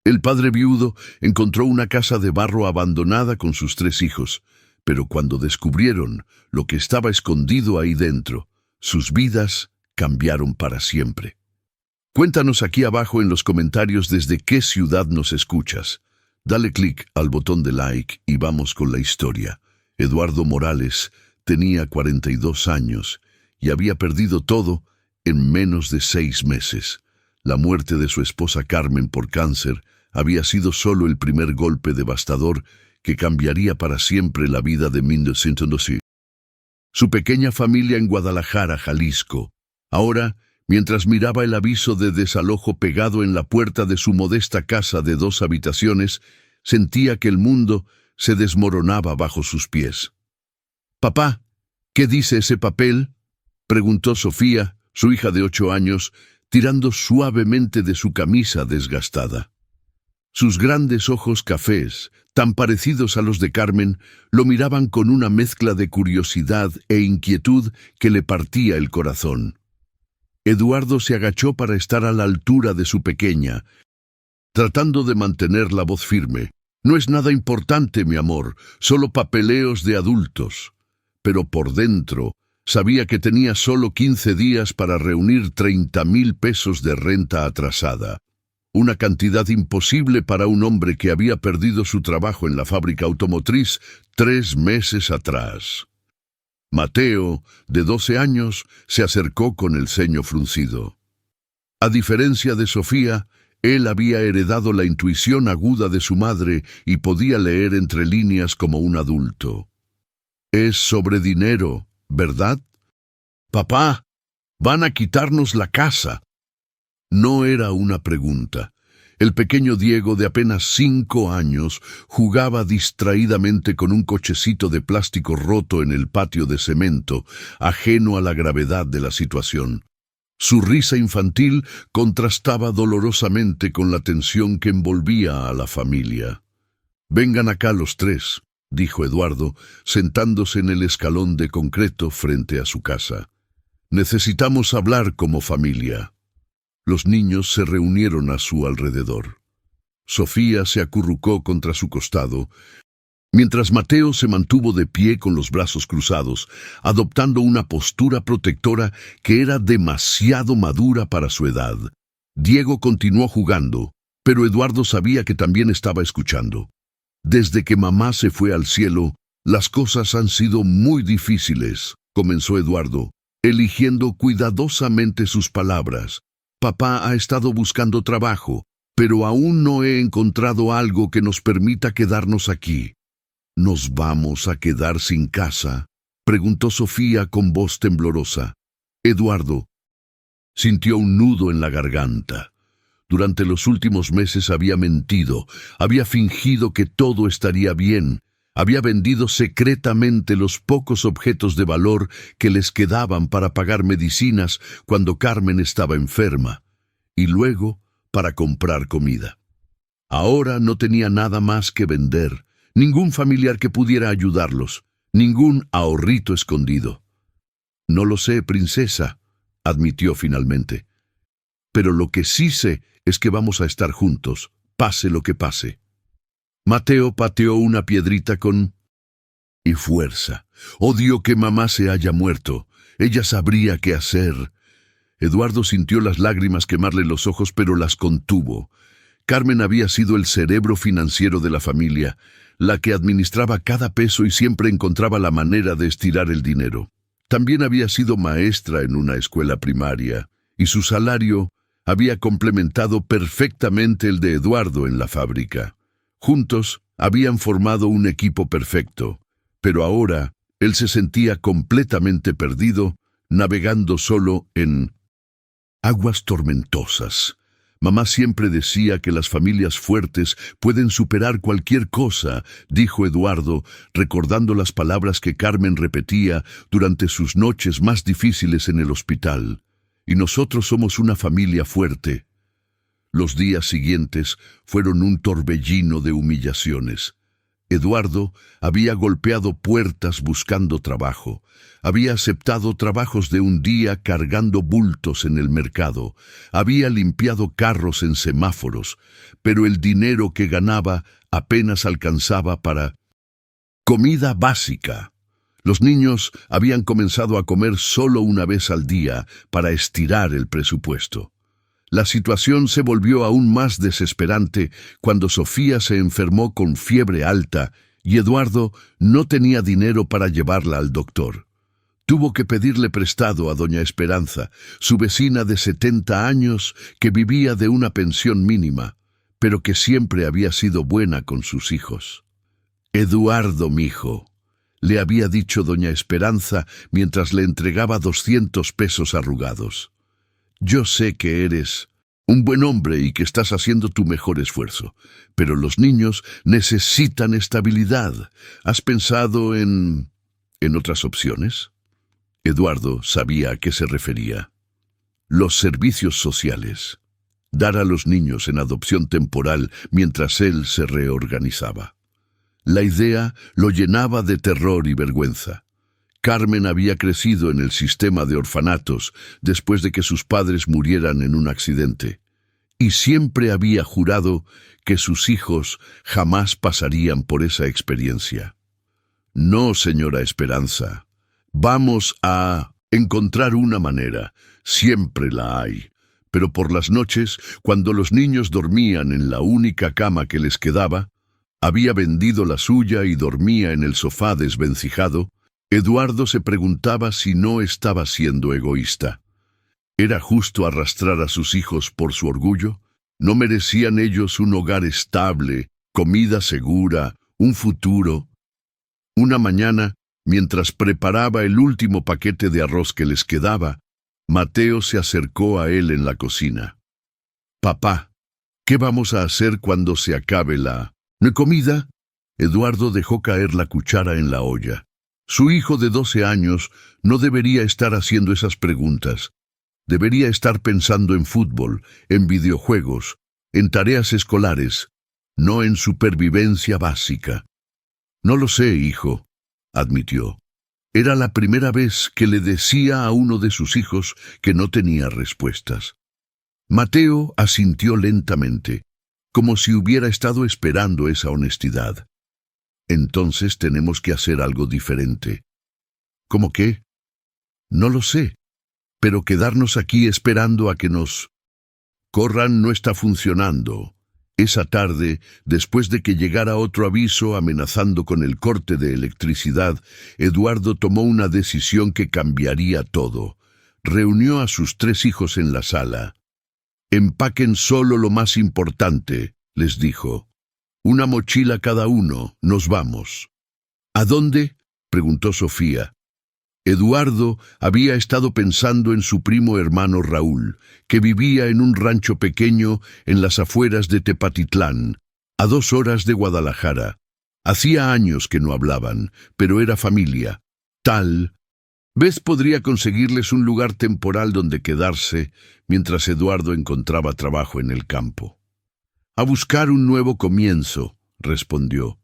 El padre viudo encontró una casa de barro abandonada con sus 3 hijos, pero cuando descubrieron lo que estaba escondido ahí dentro, sus vidas cambiaron para siempre. Cuéntanos aquí abajo en los comentarios desde qué ciudad nos escuchas. Dale clic al botón de like y vamos con la historia. Eduardo Morales tenía 42 años y había perdido todo en menos de 6 meses. La muerte de su esposa Carmen por cáncer había sido solo el primer golpe devastador que cambiaría para siempre la vida de 1912. Su pequeña familia en Guadalajara, Jalisco. Ahora, mientras miraba el aviso de desalojo pegado en la puerta de su modesta casa de 2 habitaciones, sentía que el mundo se desmoronaba bajo sus pies. «Papá, ¿qué dice ese papel?», preguntó Sofía, su hija de 8 años, tirando suavemente de su camisa desgastada. Sus grandes ojos cafés, tan parecidos a los de Carmen, lo miraban con una mezcla de curiosidad e inquietud que le partía el corazón. Eduardo se agachó para estar a la altura de su pequeña, tratando de mantener la voz firme. «No es nada importante, mi amor, solo papeleos de adultos». Pero por dentro sabía que tenía solo 15 días para reunir 30,000 pesos de renta atrasada. Una cantidad imposible para un hombre que había perdido su trabajo en la fábrica automotriz 3 meses atrás. Mateo, de 12 años, se acercó con el ceño fruncido. A diferencia de Sofía, él había heredado la intuición aguda de su madre y podía leer entre líneas como un adulto. «Es sobre dinero, ¿verdad? Papá, van a quitarnos la casa». No era una pregunta. El pequeño Diego, de apenas 5 años, jugaba distraídamente con un cochecito de plástico roto en el patio de cemento, ajeno a la gravedad de la situación. Su risa infantil contrastaba dolorosamente con la tensión que envolvía a la familia. «Vengan acá los 3», dijo Eduardo, sentándose en el escalón de concreto frente a su casa. «Necesitamos hablar como familia». Los niños se reunieron a su alrededor. Sofía se acurrucó contra su costado, mientras Mateo se mantuvo de pie con los brazos cruzados, adoptando una postura protectora que era demasiado madura para su edad. Diego continuó jugando, pero Eduardo sabía que también estaba escuchando. «Desde que mamá se fue al cielo, las cosas han sido muy difíciles», comenzó Eduardo, eligiendo cuidadosamente sus palabras. «Papá ha estado buscando trabajo, pero aún no he encontrado algo que nos permita quedarnos aquí». «¿Nos vamos a quedar sin casa?», preguntó Sofía con voz temblorosa. Eduardo sintió un nudo en la garganta. Durante los últimos meses había mentido, había fingido que todo estaría bien, había vendido secretamente los pocos objetos de valor que les quedaban para pagar medicinas cuando Carmen estaba enferma, y luego para comprar comida. Ahora no tenía nada más que vender, ningún familiar que pudiera ayudarlos, ningún ahorrito escondido. «No lo sé, princesa», admitió finalmente. «Pero lo que sí sé es que vamos a estar juntos, pase lo que pase». Mateo pateó una piedrita con fuerza. «Odio que mamá se haya muerto. Ella sabría qué hacer». Eduardo sintió las lágrimas quemarle los ojos, pero las contuvo. Carmen había sido el cerebro financiero de la familia, la que administraba cada peso y siempre encontraba la manera de estirar el dinero. También había sido maestra en una escuela primaria, y su salario había complementado perfectamente el de Eduardo en la fábrica. Juntos habían formado un equipo perfecto, pero ahora él se sentía completamente perdido, navegando solo en aguas tormentosas. «Mamá siempre decía que las familias fuertes pueden superar cualquier cosa», dijo Eduardo, recordando las palabras que Carmen repetía durante sus noches más difíciles en el hospital. «Y nosotros somos una familia fuerte». Los días siguientes fueron un torbellino de humillaciones. Eduardo había golpeado puertas buscando trabajo, había aceptado trabajos de un día cargando bultos en el mercado, había limpiado carros en semáforos, pero el dinero que ganaba apenas alcanzaba para comida básica. Los niños habían comenzado a comer solo una vez al día para estirar el presupuesto. La situación se volvió aún más desesperante cuando Sofía se enfermó con fiebre alta y Eduardo no tenía dinero para llevarla al doctor. Tuvo que pedirle prestado a doña Esperanza, su vecina de 70 años que vivía de una pensión mínima, pero que siempre había sido buena con sus hijos. «Eduardo, mijo», le había dicho doña Esperanza mientras le entregaba 200 pesos arrugados. «Yo sé que eres un buen hombre y que estás haciendo tu mejor esfuerzo, pero los niños necesitan estabilidad. ¿Has pensado en otras opciones?» Eduardo sabía a qué se refería. Los servicios sociales. Dar a los niños en adopción temporal mientras él se reorganizaba. La idea lo llenaba de terror y vergüenza. Carmen había crecido en el sistema de orfanatos después de que sus padres murieran en un accidente, y siempre había jurado que sus hijos jamás pasarían por esa experiencia. «No, señora Esperanza, vamos a encontrar una manera, siempre la hay». Pero por las noches, cuando los niños dormían en la única cama que les quedaba, había vendido la suya y dormía en el sofá desvencijado, Eduardo se preguntaba si no estaba siendo egoísta. ¿Era justo arrastrar a sus hijos por su orgullo? ¿No merecían ellos un hogar estable, comida segura, un futuro? Una mañana, mientras preparaba el último paquete de arroz que les quedaba, Mateo se acercó a él en la cocina. «Papá, ¿qué vamos a hacer cuando se acabe la comida?» Eduardo dejó caer la cuchara en la olla. Su hijo de 12 años no debería estar haciendo esas preguntas. Debería estar pensando en fútbol, en videojuegos, en tareas escolares, no en supervivencia básica. «No lo sé, hijo», admitió. Era la primera vez que le decía a uno de sus hijos que no tenía respuestas. Mateo asintió lentamente, como si hubiera estado esperando esa honestidad. «Entonces tenemos que hacer algo diferente». «¿Cómo qué?» «No lo sé, pero quedarnos aquí esperando a que nos corran no está funcionando». Esa tarde, después de que llegara otro aviso amenazando con el corte de electricidad, Eduardo tomó una decisión que cambiaría todo. Reunió a sus 3 hijos en la sala. «Empaquen solo lo más importante», les dijo. «Una mochila cada uno, nos vamos». «¿A dónde?», preguntó Sofía. Eduardo había estado pensando en su primo hermano Raúl, que vivía en un rancho pequeño en las afueras de Tepatitlán, a 2 horas de Guadalajara. Hacía años que no hablaban, pero era familia. Tal vez podría conseguirles un lugar temporal donde quedarse mientras Eduardo encontraba trabajo en el campo. «A buscar un nuevo comienzo», respondió.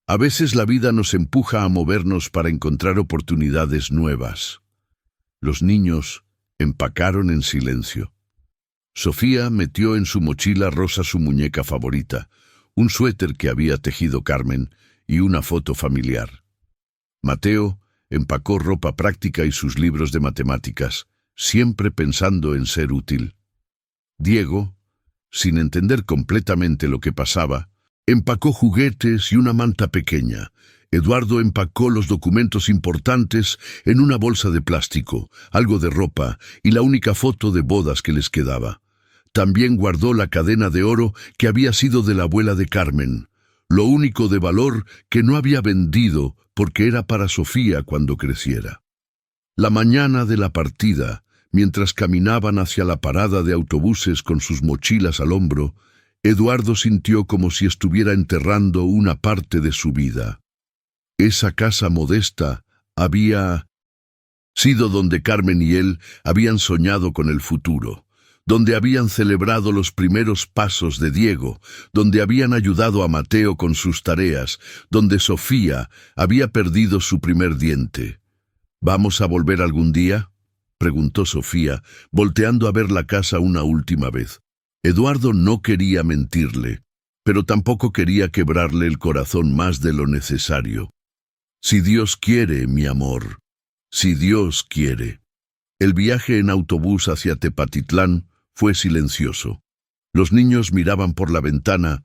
«A veces la vida nos empuja a movernos para encontrar oportunidades nuevas». Los niños empacaron en silencio. Sofía metió en su mochila rosa su muñeca favorita, un suéter que había tejido Carmen y una foto familiar. Mateo empacó ropa práctica y sus libros de matemáticas, siempre pensando en ser útil. Diego, sin entender completamente lo que pasaba, empacó juguetes y una manta pequeña. Eduardo empacó los documentos importantes en una bolsa de plástico, algo de ropa y la única foto de bodas que les quedaba. También guardó la cadena de oro que había sido de la abuela de Carmen, lo único de valor que no había vendido porque era para Sofía cuando creciera. La mañana de la partida, mientras caminaban hacia la parada de autobuses con sus mochilas al hombro, Eduardo sintió como si estuviera enterrando una parte de su vida. Esa casa modesta había sido donde Carmen y él habían soñado con el futuro, donde habían celebrado los primeros pasos de Diego, donde habían ayudado a Mateo con sus tareas, donde Sofía había perdido su primer diente. ¿Vamos a volver algún día?, preguntó Sofía, volteando a ver la casa una última vez. Eduardo no quería mentirle, pero tampoco quería quebrarle el corazón más de lo necesario. Si Dios quiere, mi amor, si Dios quiere. El viaje en autobús hacia Tepatitlán fue silencioso. Los niños miraban por la ventana,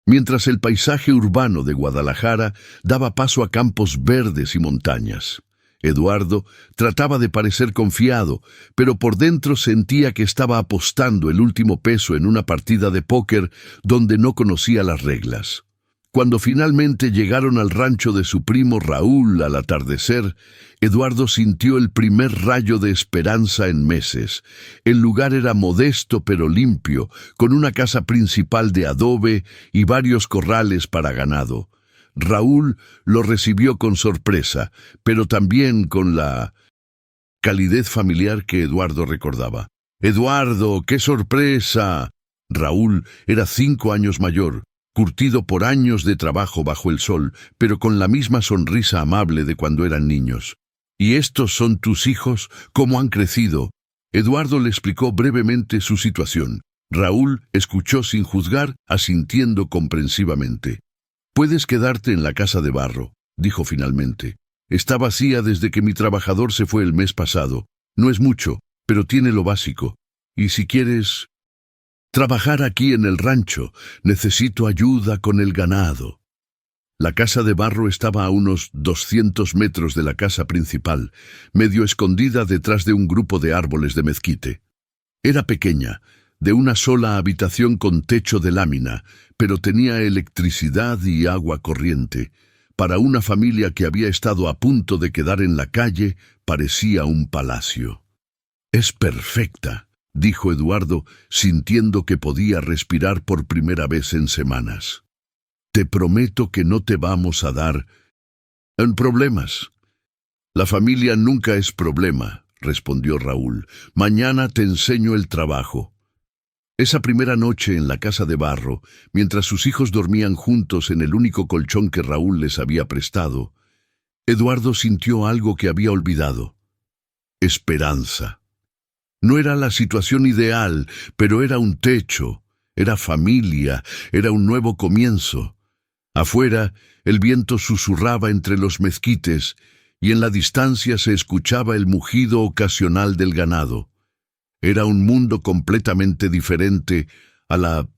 mientras el paisaje urbano de Guadalajara daba paso a campos verdes y montañas. Eduardo trataba de parecer confiado, pero por dentro sentía que estaba apostando el último peso en una partida de póker donde no conocía las reglas. Cuando finalmente llegaron al rancho de su primo Raúl al atardecer, Eduardo sintió el primer rayo de esperanza en meses. El lugar era modesto pero limpio, con una casa principal de adobe y varios corrales para ganado. Raúl lo recibió con sorpresa, pero también con la calidez familiar que Eduardo recordaba. ¡Eduardo, qué sorpresa! Raúl era 5 años mayor, curtido por años de trabajo bajo el sol, pero con la misma sonrisa amable de cuando eran niños. ¿Y estos son tus hijos? ¿Cómo han crecido? Eduardo le explicó brevemente su situación. Raúl escuchó sin juzgar, asintiendo comprensivamente. «Puedes quedarte en la casa de barro», dijo finalmente. «Está vacía desde que mi trabajador se fue el mes pasado. No es mucho, pero tiene lo básico. Y si quieres trabajar aquí en el rancho, necesito ayuda con el ganado». La casa de barro estaba a unos 200 metros de la casa principal, medio escondida detrás de un grupo de árboles de mezquite. Era pequeña, de una sola habitación con techo de lámina, pero tenía electricidad y agua corriente. Para una familia que había estado a punto de quedar en la calle, parecía un palacio. «Es perfecta», dijo Eduardo, sintiendo que podía respirar por primera vez en semanas. «Te prometo que no te vamos a dar en problemas». «La familia nunca es problema», respondió Raúl. «Mañana te enseño el trabajo». Esa primera noche en la casa de barro, mientras sus hijos dormían juntos en el único colchón que Raúl les había prestado, Eduardo sintió algo que había olvidado: esperanza. No era la situación ideal, pero era un techo, era familia, era un nuevo comienzo. Afuera, el viento susurraba entre los mezquites y en la distancia se escuchaba el mugido ocasional del ganado. Era un mundo completamente diferente a la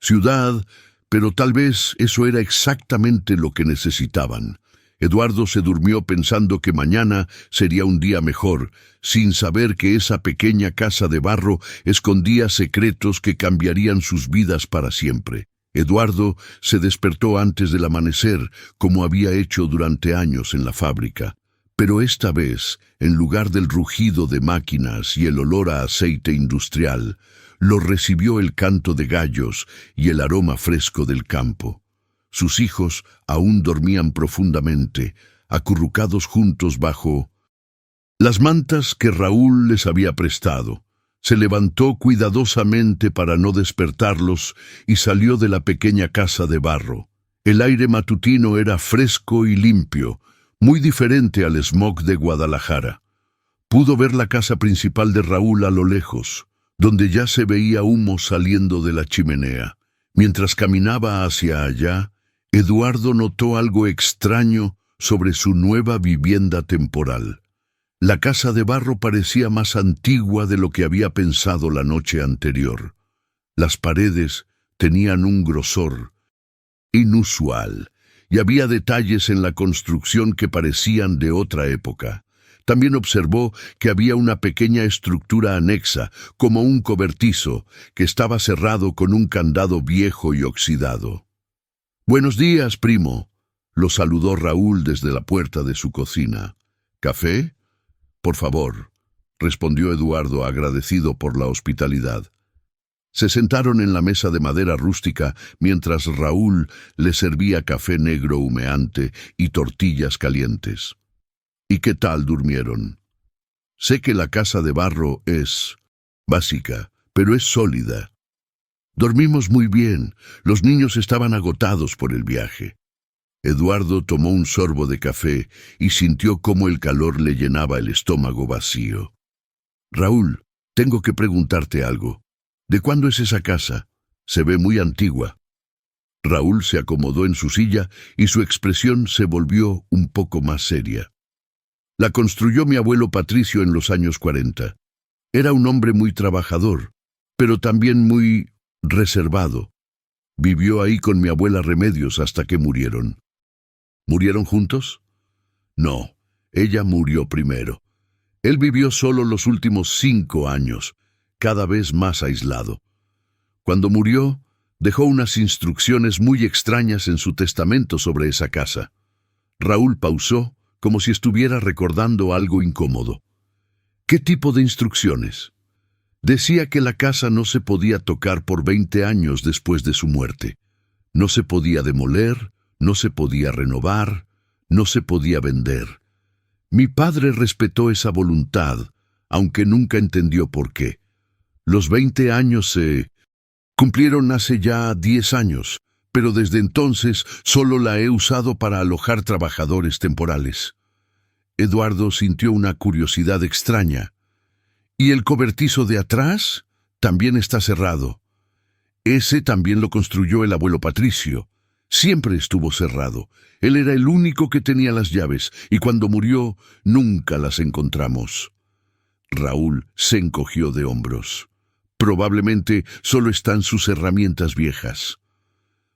ciudad, pero tal vez eso era exactamente lo que necesitaban. Eduardo se durmió pensando que mañana sería un día mejor, sin saber que esa pequeña casa de barro escondía secretos que cambiarían sus vidas para siempre. Eduardo se despertó antes del amanecer, como había hecho durante años en la fábrica. Pero esta vez, en lugar del rugido de máquinas y el olor a aceite industrial, lo recibió el canto de gallos y el aroma fresco del campo. Sus hijos aún dormían profundamente, acurrucados juntos bajo las mantas que Raúl les había prestado. Se levantó cuidadosamente para no despertarlos y salió de la pequeña casa de barro. El aire matutino era fresco y limpio, muy diferente al smog de Guadalajara. Pudo ver la casa principal de Raúl a lo lejos, donde ya se veía humo saliendo de la chimenea. Mientras caminaba hacia allá, Eduardo notó algo extraño sobre su nueva vivienda temporal. La casa de barro parecía más antigua de lo que había pensado la noche anterior. Las paredes tenían un grosor inusual, y había detalles en la construcción que parecían de otra época. También observó que había una pequeña estructura anexa, como un cobertizo, que estaba cerrado con un candado viejo y oxidado. «Buenos días, primo», lo saludó Raúl desde la puerta de su cocina. «¿Café?» «Por favor», respondió Eduardo, agradecido por la hospitalidad. Se sentaron en la mesa de madera rústica mientras Raúl le servía café negro humeante y tortillas calientes. «¿Y qué tal durmieron?» «Sé que la casa de barro es básica, pero es sólida. Dormimos muy bien. Los niños estaban agotados por el viaje. Eduardo tomó un sorbo de café y sintió cómo el calor le llenaba el estómago vacío. Raúl, tengo que preguntarte algo. ¿De cuándo es esa casa? Se ve muy antigua. Raúl se acomodó en su silla y su expresión se volvió un poco más seria. La construyó mi abuelo Patricio en los años 40. Era un hombre muy trabajador, pero también muy reservado. Vivió ahí con mi abuela Remedios hasta que murieron. ¿Murieron juntos? No, ella murió primero. Él vivió solo los últimos 5 años, cada vez más aislado. Cuando murió, dejó unas instrucciones muy extrañas en su testamento sobre esa casa. Raúl pausó, como si estuviera recordando algo incómodo. ¿Qué tipo de instrucciones? Decía que la casa no se podía tocar por 20 años después de su muerte. No se podía demoler, no se podía renovar, no se podía vender. Mi padre respetó esa voluntad, aunque nunca entendió por qué. Los 20 años se cumplieron hace ya 10 años, pero desde entonces solo la he usado para alojar trabajadores temporales. Eduardo sintió una curiosidad extraña. ¿Y el cobertizo de atrás? También está cerrado. Ese también lo construyó el abuelo Patricio. Siempre estuvo cerrado. Él era el único que tenía las llaves, y cuando murió, nunca las encontramos. Raúl se encogió de hombros. Probablemente solo están sus herramientas viejas.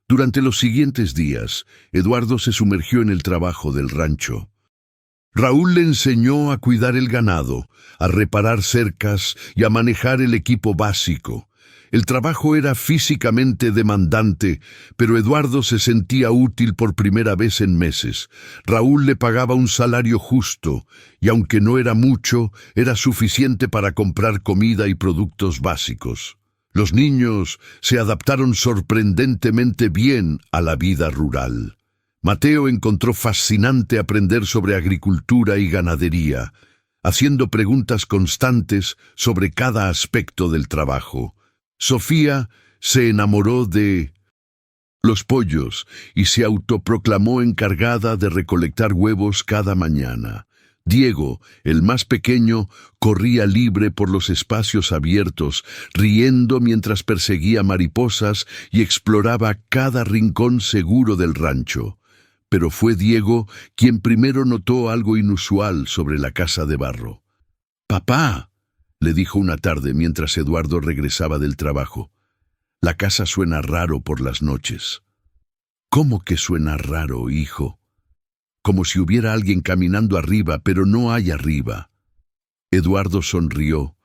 Durante los siguientes días, Eduardo se sumergió en el trabajo del rancho. Raúl le enseñó a cuidar el ganado, a reparar cercas y a manejar el equipo básico. El trabajo era físicamente demandante, pero Eduardo se sentía útil por primera vez en meses. Raúl le pagaba un salario justo, y aunque no era mucho, era suficiente para comprar comida y productos básicos. Los niños se adaptaron sorprendentemente bien a la vida rural. Mateo encontró fascinante aprender sobre agricultura y ganadería, haciendo preguntas constantes sobre cada aspecto del trabajo. Sofía se enamoró de los pollos y se autoproclamó encargada de recolectar huevos cada mañana. Diego, el más pequeño, corría libre por los espacios abiertos, riendo mientras perseguía mariposas y exploraba cada rincón seguro del rancho. Pero fue Diego quien primero notó algo inusual sobre la casa de barro. «Papá», le dijo una tarde mientras Eduardo regresaba del trabajo, «la casa suena raro por las noches». «¿Cómo que suena raro, hijo?» «Como si hubiera alguien caminando arriba, pero no hay arriba». Eduardo sonrió,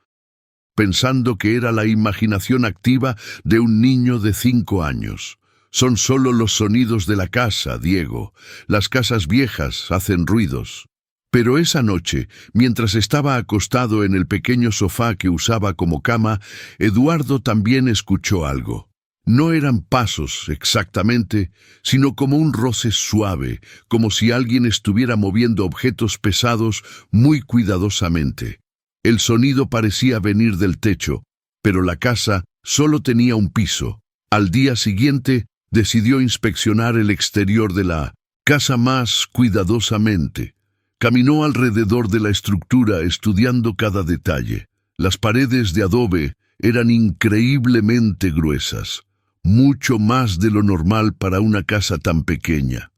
pensando que era la imaginación activa de un niño de 5 años. «Son solo los sonidos de la casa, Diego. Las casas viejas hacen ruidos». Pero esa noche, mientras estaba acostado en el pequeño sofá que usaba como cama, Eduardo también escuchó algo. No eran pasos exactamente, sino como un roce suave, como si alguien estuviera moviendo objetos pesados muy cuidadosamente. El sonido parecía venir del techo, pero la casa solo tenía un piso. Al día siguiente, decidió inspeccionar el exterior de la casa más cuidadosamente. Caminó alrededor de la estructura estudiando cada detalle. Las paredes de adobe eran increíblemente gruesas, mucho más de lo normal para una casa tan pequeña.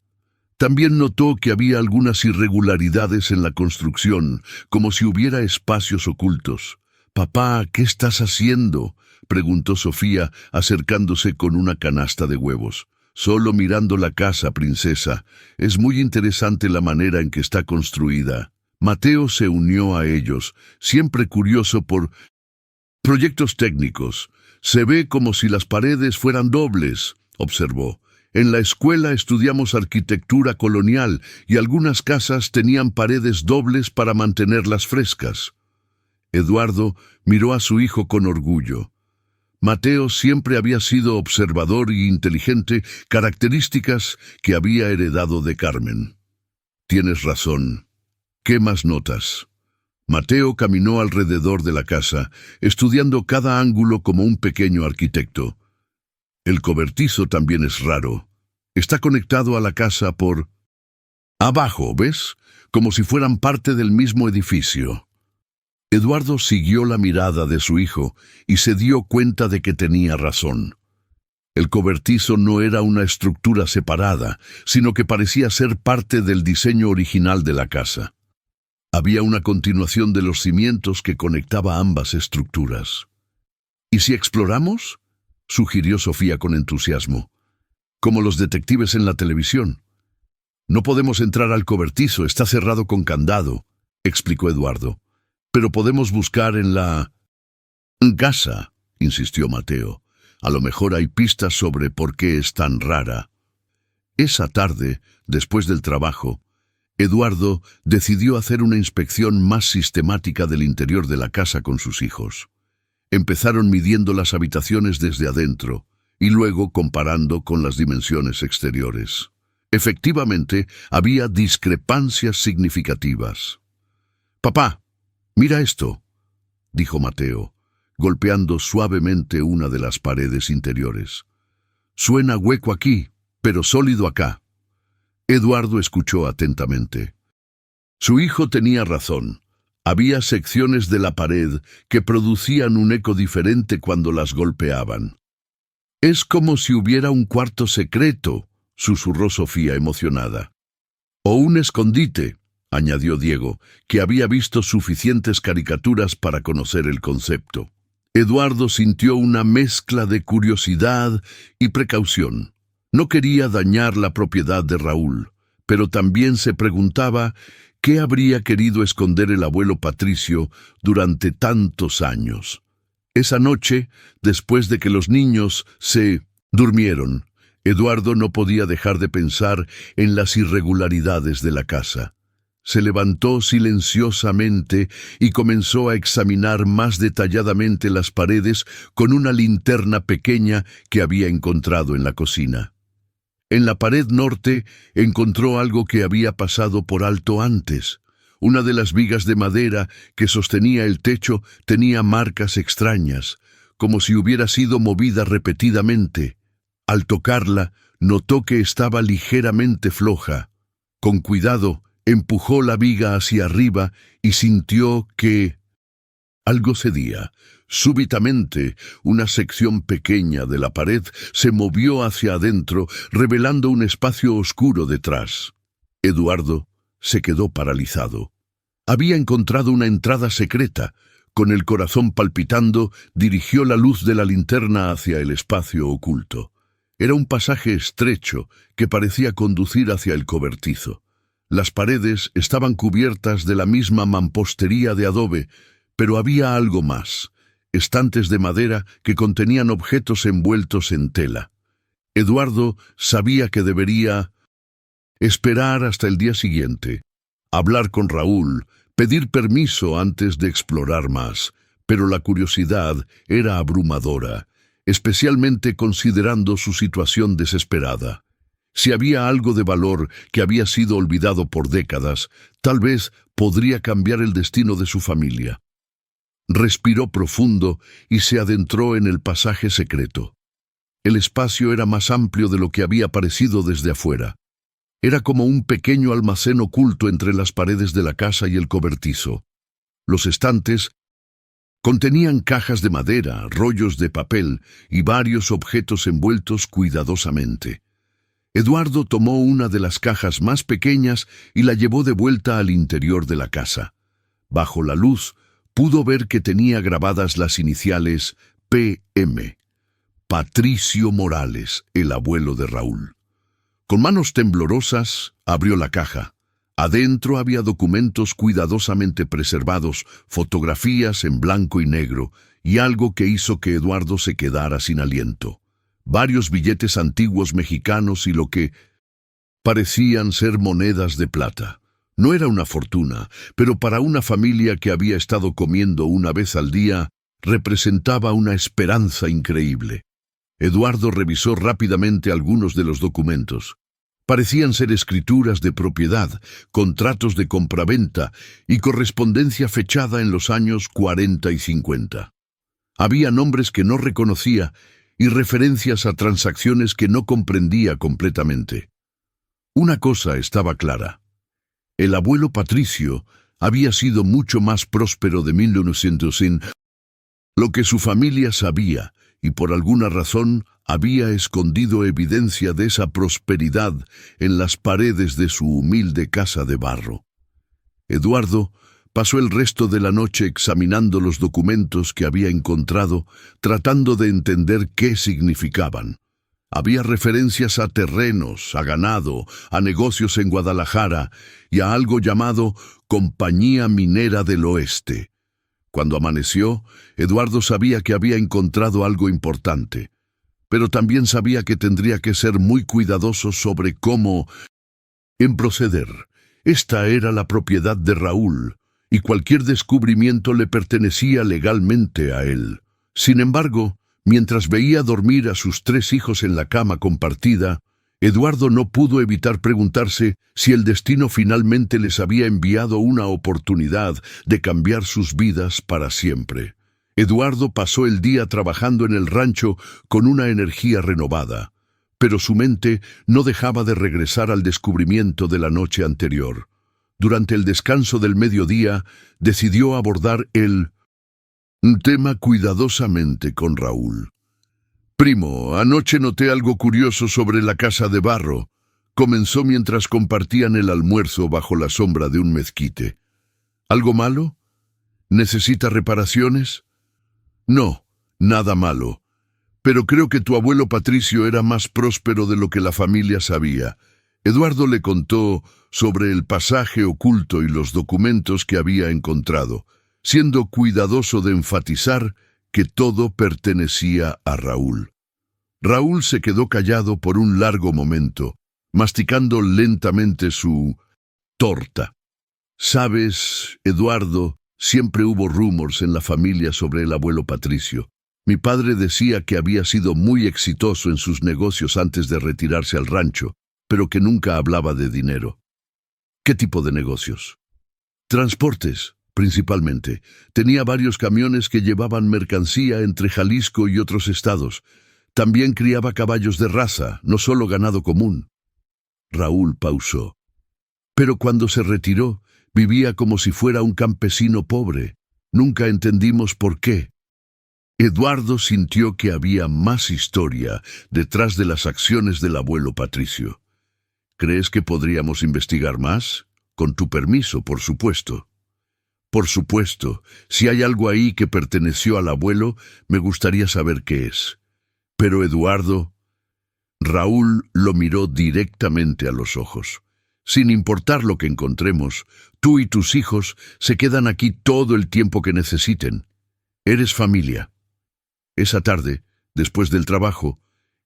También notó que había algunas irregularidades en la construcción, como si hubiera espacios ocultos. «Papá, ¿qué estás haciendo?», preguntó Sofía, acercándose con una canasta de huevos. «Solo mirando la casa, princesa. Es muy interesante la manera en que está construida». Mateo se unió a ellos, siempre curioso por proyectos técnicos. «Se ve como si las paredes fueran dobles», observó. «En la escuela estudiamos arquitectura colonial y algunas casas tenían paredes dobles para mantenerlas frescas». Eduardo miró a su hijo con orgullo. Mateo siempre había sido observador y inteligente, características que había heredado de Carmen. «Tienes razón. ¿Qué más notas?». Mateo caminó alrededor de la casa, estudiando cada ángulo como un pequeño arquitecto. El cobertizo también es raro. Está conectado a la casa por abajo, ¿ves? Como si fueran parte del mismo edificio. Eduardo siguió la mirada de su hijo y se dio cuenta de que tenía razón. El cobertizo no era una estructura separada, sino que parecía ser parte del diseño original de la casa. Había una continuación de los cimientos que conectaba ambas estructuras. ¿Y si exploramos?, sugirió Sofía con entusiasmo. Como los detectives en la televisión. No podemos entrar al cobertizo, está cerrado con candado, explicó Eduardo. Pero podemos buscar en la casa, insistió Mateo. A lo mejor hay pistas sobre por qué es tan rara. Esa tarde, después del trabajo, Eduardo decidió hacer una inspección más sistemática del interior de la casa con sus hijos. Empezaron midiendo las habitaciones desde adentro y luego comparando con las dimensiones exteriores. Efectivamente, había discrepancias significativas. «Papá, mira esto», dijo Mateo, golpeando suavemente una de las paredes interiores. «Suena hueco aquí, pero sólido acá». Eduardo escuchó atentamente. Su hijo tenía razón. Había secciones de la pared que producían un eco diferente cuando las golpeaban. «Es como si hubiera un cuarto secreto», susurró Sofía emocionada. «O un escondite», añadió Diego, que había visto suficientes caricaturas para conocer el concepto. Eduardo sintió una mezcla de curiosidad y precaución. No quería dañar la propiedad de Raúl, pero también se preguntaba qué habría querido esconder el abuelo Patricio durante tantos años. Esa noche, después de que los niños se durmieron, Eduardo no podía dejar de pensar en las irregularidades de la casa. Se levantó silenciosamente y comenzó a examinar más detalladamente las paredes con una linterna pequeña que había encontrado en la cocina. En la pared norte encontró algo que había pasado por alto antes. Una de las vigas de madera que sostenía el techo tenía marcas extrañas, como si hubiera sido movida repetidamente. Al tocarla, notó que estaba ligeramente floja. Con cuidado, empujó la viga hacia arriba y sintió que algo cedía. Súbitamente, una sección pequeña de la pared se movió hacia adentro, revelando un espacio oscuro detrás. Eduardo se quedó paralizado. Había encontrado una entrada secreta. Con el corazón palpitando, dirigió la luz de la linterna hacia el espacio oculto. Era un pasaje estrecho que parecía conducir hacia el cobertizo. Las paredes estaban cubiertas de la misma mampostería de adobe, pero había algo más, estantes de madera que contenían objetos envueltos en tela. Eduardo sabía que debería esperar hasta el día siguiente, hablar con Raúl, pedir permiso antes de explorar más, pero la curiosidad era abrumadora, especialmente considerando su situación desesperada. Si había algo de valor que había sido olvidado por décadas, tal vez podría cambiar el destino de su familia. Respiró profundo y se adentró en el pasaje secreto. El espacio era más amplio de lo que había parecido desde afuera. Era como un pequeño almacén oculto entre las paredes de la casa y el cobertizo. Los estantes contenían cajas de madera, rollos de papel y varios objetos envueltos cuidadosamente. Eduardo tomó una de las cajas más pequeñas y la llevó de vuelta al interior de la casa. Bajo la luz, pudo ver que tenía grabadas las iniciales PM. Patricio Morales, el abuelo de Raúl. Con manos temblorosas, abrió la caja. Adentro había documentos cuidadosamente preservados, fotografías en blanco y negro, y algo que hizo que Eduardo se quedara sin aliento. Varios billetes antiguos mexicanos y lo que parecían ser monedas de plata. No era una fortuna, pero para una familia que había estado comiendo una vez al día, representaba una esperanza increíble. Eduardo revisó rápidamente algunos de los documentos. Parecían ser escrituras de propiedad, contratos de compraventa y correspondencia fechada en los años 40 y 50. Había nombres que no reconocía y referencias a transacciones que no comprendía completamente. Una cosa estaba clara. El abuelo Patricio había sido mucho más próspero de 1900 en lo que su familia sabía, y por alguna razón había escondido evidencia de esa prosperidad en las paredes de su humilde casa de barro. Eduardo pasó el resto de la noche examinando los documentos que había encontrado, tratando de entender qué significaban. Había referencias a terrenos, a ganado, a negocios en Guadalajara y a algo llamado Compañía Minera del Oeste. Cuando amaneció, Eduardo sabía que había encontrado algo importante, pero también sabía que tendría que ser muy cuidadoso sobre cómo proceder. Esta era la propiedad de Raúl, y cualquier descubrimiento le pertenecía legalmente a él. Sin embargo, mientras veía dormir a sus 3 hijos en la cama compartida, Eduardo no pudo evitar preguntarse si el destino finalmente les había enviado una oportunidad de cambiar sus vidas para siempre. Eduardo pasó el día trabajando en el rancho con una energía renovada, pero su mente no dejaba de regresar al descubrimiento de la noche anterior. Durante el descanso del mediodía, decidió abordar el tema cuidadosamente con Raúl. «Primo, anoche noté algo curioso sobre la casa de barro», comenzó mientras compartían el almuerzo bajo la sombra de un mezquite. «¿Algo malo? ¿Necesita reparaciones?» «No, nada malo. Pero creo que tu abuelo Patricio era más próspero de lo que la familia sabía». Eduardo le contó sobre el pasaje oculto y los documentos que había encontrado, siendo cuidadoso de enfatizar que todo pertenecía a Raúl. Raúl se quedó callado por un largo momento, masticando lentamente su torta. «Sabes, Eduardo, siempre hubo rumores en la familia sobre el abuelo Patricio. Mi padre decía que había sido muy exitoso en sus negocios antes de retirarse al rancho, pero que nunca hablaba de dinero». «¿Qué tipo de negocios?» «Transportes, principalmente. Tenía varios camiones que llevaban mercancía entre Jalisco y otros estados. También criaba caballos de raza, no solo ganado común». Raúl pausó. «Pero cuando se retiró, vivía como si fuera un campesino pobre. Nunca entendimos por qué». Eduardo sintió que había más historia detrás de las acciones del abuelo Patricio. «¿Crees que podríamos investigar más? Con tu permiso, por supuesto». «Por supuesto. Si hay algo ahí que perteneció al abuelo, me gustaría saber qué es». «Pero Eduardo...» Raúl lo miró directamente a los ojos. «Sin importar lo que encontremos, tú y tus hijos se quedan aquí todo el tiempo que necesiten. Eres familia». Esa tarde, después del trabajo,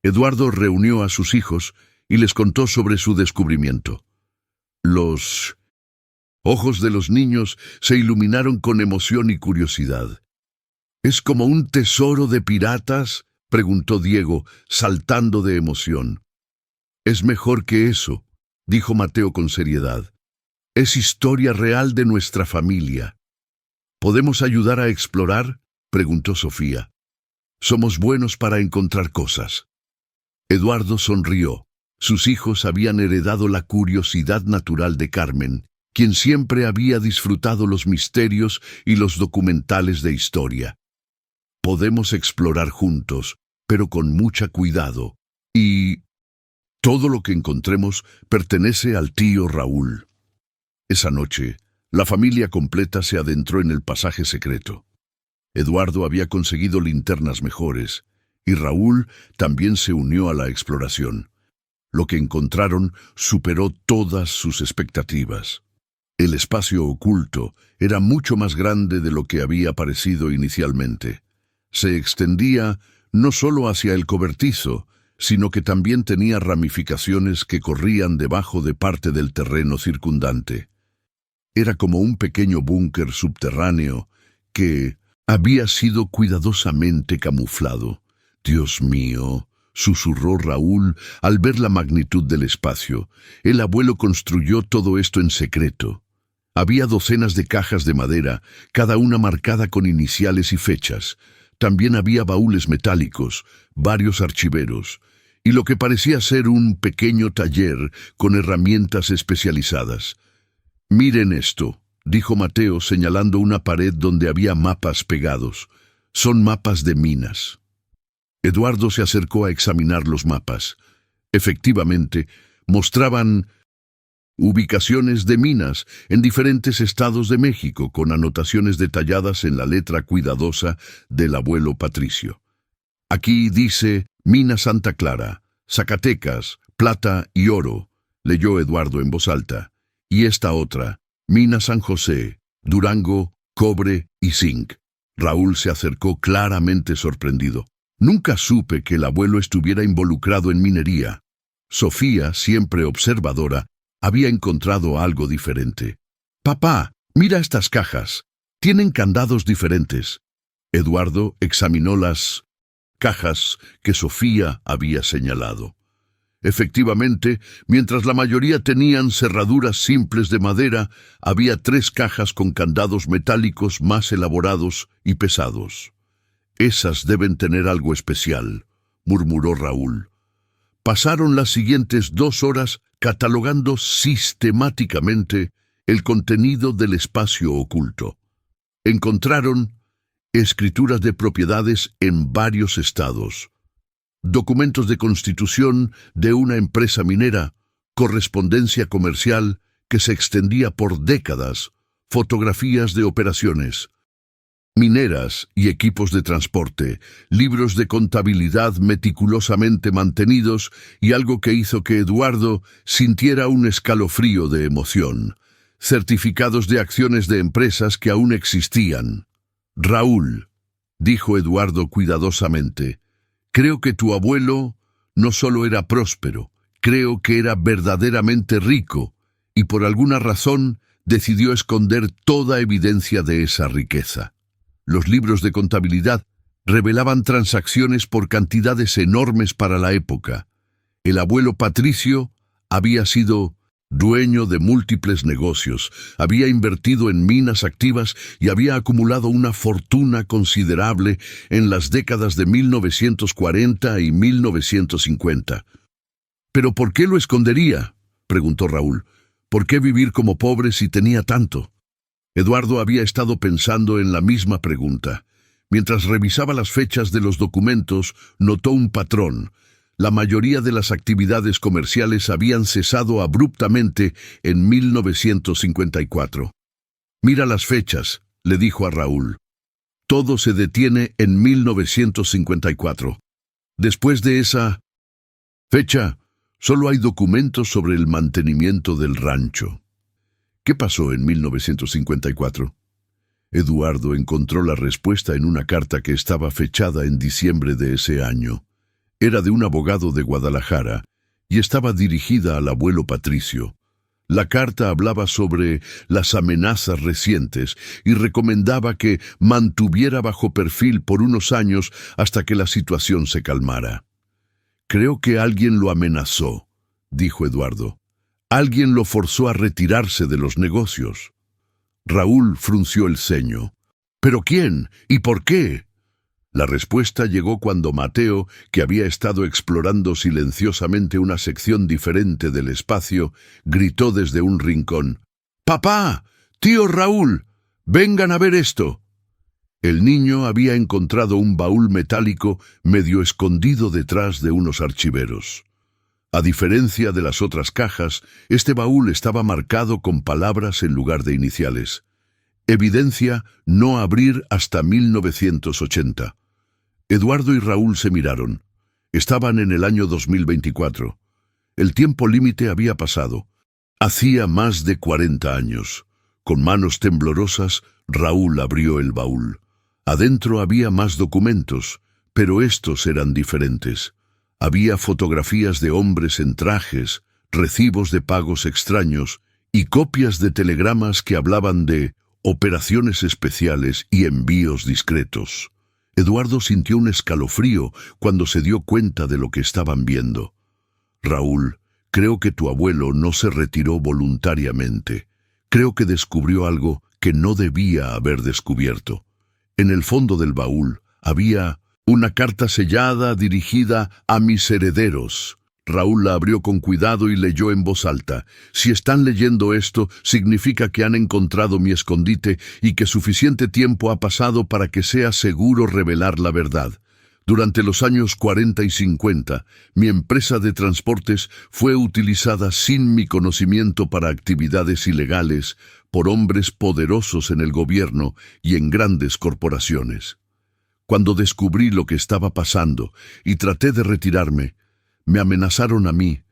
Eduardo reunió a sus hijos y les contó sobre su descubrimiento. Los ojos de los niños se iluminaron con emoción y curiosidad. «¿Es como un tesoro de piratas?», preguntó Diego, saltando de emoción. «Es mejor que eso», dijo Mateo con seriedad. «Es historia real de nuestra familia». «¿Podemos ayudar a explorar?», preguntó Sofía. «Somos buenos para encontrar cosas». Eduardo sonrió. Sus hijos habían heredado la curiosidad natural de Carmen, quien siempre había disfrutado los misterios y los documentales de historia. «Podemos explorar juntos, pero con mucha cuidado. Y todo lo que encontremos pertenece al tío Raúl». Esa noche, la familia completa se adentró en el pasaje secreto. Eduardo había conseguido linternas mejores, y Raúl también se unió a la exploración. Lo que encontraron superó todas sus expectativas. El espacio oculto era mucho más grande de lo que había parecido inicialmente. Se extendía no solo hacia el cobertizo, sino que también tenía ramificaciones que corrían debajo de parte del terreno circundante. Era como un pequeño búnker subterráneo que había sido cuidadosamente camuflado. «Dios mío», susurró Raúl al ver la magnitud del espacio. El abuelo construyó todo esto en secreto. Había docenas de cajas de madera, cada una marcada con iniciales y fechas. También había baúles metálicos, varios archiveros, y lo que parecía ser un pequeño taller con herramientas especializadas. «Miren esto», dijo Mateo señalando una pared donde había mapas pegados. «Son mapas de minas». Eduardo se acercó a examinar los mapas. Efectivamente, mostraban ubicaciones de minas en diferentes estados de México, con anotaciones detalladas en la letra cuidadosa del abuelo Patricio. «Aquí dice Mina Santa Clara, Zacatecas, plata y oro», leyó Eduardo en voz alta. «Y esta otra, Mina San José, Durango, cobre y zinc». Raúl se acercó claramente sorprendido. Nunca supe que el abuelo estuviera involucrado en minería. Sofía, siempre observadora, había encontrado algo diferente. «Papá, mira estas cajas. Tienen candados diferentes». Eduardo examinó las cajas que Sofía había señalado. Efectivamente, mientras la mayoría tenían cerraduras simples de madera, había 3 cajas con candados metálicos más elaborados y pesados. «Esas deben tener algo especial», murmuró Raúl. Pasaron las siguientes 2 horas catalogando sistemáticamente el contenido del espacio oculto. Encontraron escrituras de propiedades en varios estados, documentos de constitución de una empresa minera, correspondencia comercial que se extendía por décadas, fotografías de operaciones mineras y equipos de transporte, libros de contabilidad meticulosamente mantenidos y algo que hizo que Eduardo sintiera un escalofrío de emoción: certificados de acciones de empresas que aún existían. «Raúl», dijo Eduardo cuidadosamente, «creo que tu abuelo no solo era próspero, creo que era verdaderamente rico, y por alguna razón decidió esconder toda evidencia de esa riqueza». Los libros de contabilidad revelaban transacciones por cantidades enormes para la época. El abuelo Patricio había sido dueño de múltiples negocios, había invertido en minas activas y había acumulado una fortuna considerable en las décadas de 1940 y 1950. «¿Pero por qué lo escondería?», preguntó Raúl. «¿Por qué vivir como pobre si tenía tanto?». Eduardo había estado pensando en la misma pregunta. Mientras revisaba las fechas de los documentos, notó un patrón. La mayoría de las actividades comerciales habían cesado abruptamente en 1954. «Mira las fechas», le dijo a Raúl. «Todo se detiene en 1954. Después de esa fecha, solo hay documentos sobre el mantenimiento del rancho». «¿Qué pasó en 1954? Eduardo encontró la respuesta en una carta que estaba fechada en diciembre de ese año. Era de un abogado de Guadalajara y estaba dirigida al abuelo Patricio. La carta hablaba sobre las amenazas recientes y recomendaba que mantuviera bajo perfil por unos años hasta que la situación se calmara. «Creo que alguien lo amenazó», dijo Eduardo. «Alguien lo forzó a retirarse de los negocios». Raúl frunció el ceño. «¿Pero quién? ¿Y por qué?». La respuesta llegó cuando Mateo, que había estado explorando silenciosamente una sección diferente del espacio, gritó desde un rincón: «¡Papá! ¡Tío Raúl! ¡Vengan a ver esto!». El niño había encontrado un baúl metálico medio escondido detrás de unos archiveros. A diferencia de las otras cajas, este baúl estaba marcado con palabras en lugar de iniciales. Evidencia: no abrir hasta 1980. Eduardo y Raúl se miraron. Estaban en el año 2024. El tiempo límite había pasado. Hacía más de 40 años. Con manos temblorosas, Raúl abrió el baúl. Adentro había más documentos, pero estos eran diferentes. Había fotografías de hombres en trajes, recibos de pagos extraños y copias de telegramas que hablaban de operaciones especiales y envíos discretos. Eduardo sintió un escalofrío cuando se dio cuenta de lo que estaban viendo. Raúl, creo que tu abuelo no se retiró voluntariamente. Creo que descubrió algo que no debía haber descubierto. En el fondo del baúl había una carta sellada dirigida a mis herederos. Raúl la abrió con cuidado y leyó en voz alta. Si están leyendo esto, significa que han encontrado mi escondite y que suficiente tiempo ha pasado para que sea seguro revelar la verdad. Durante los años 40 y 50, mi empresa de transportes fue utilizada sin mi conocimiento para actividades ilegales por hombres poderosos en el gobierno y en grandes corporaciones. Cuando descubrí lo que estaba pasando y traté de retirarme, me amenazaron a mí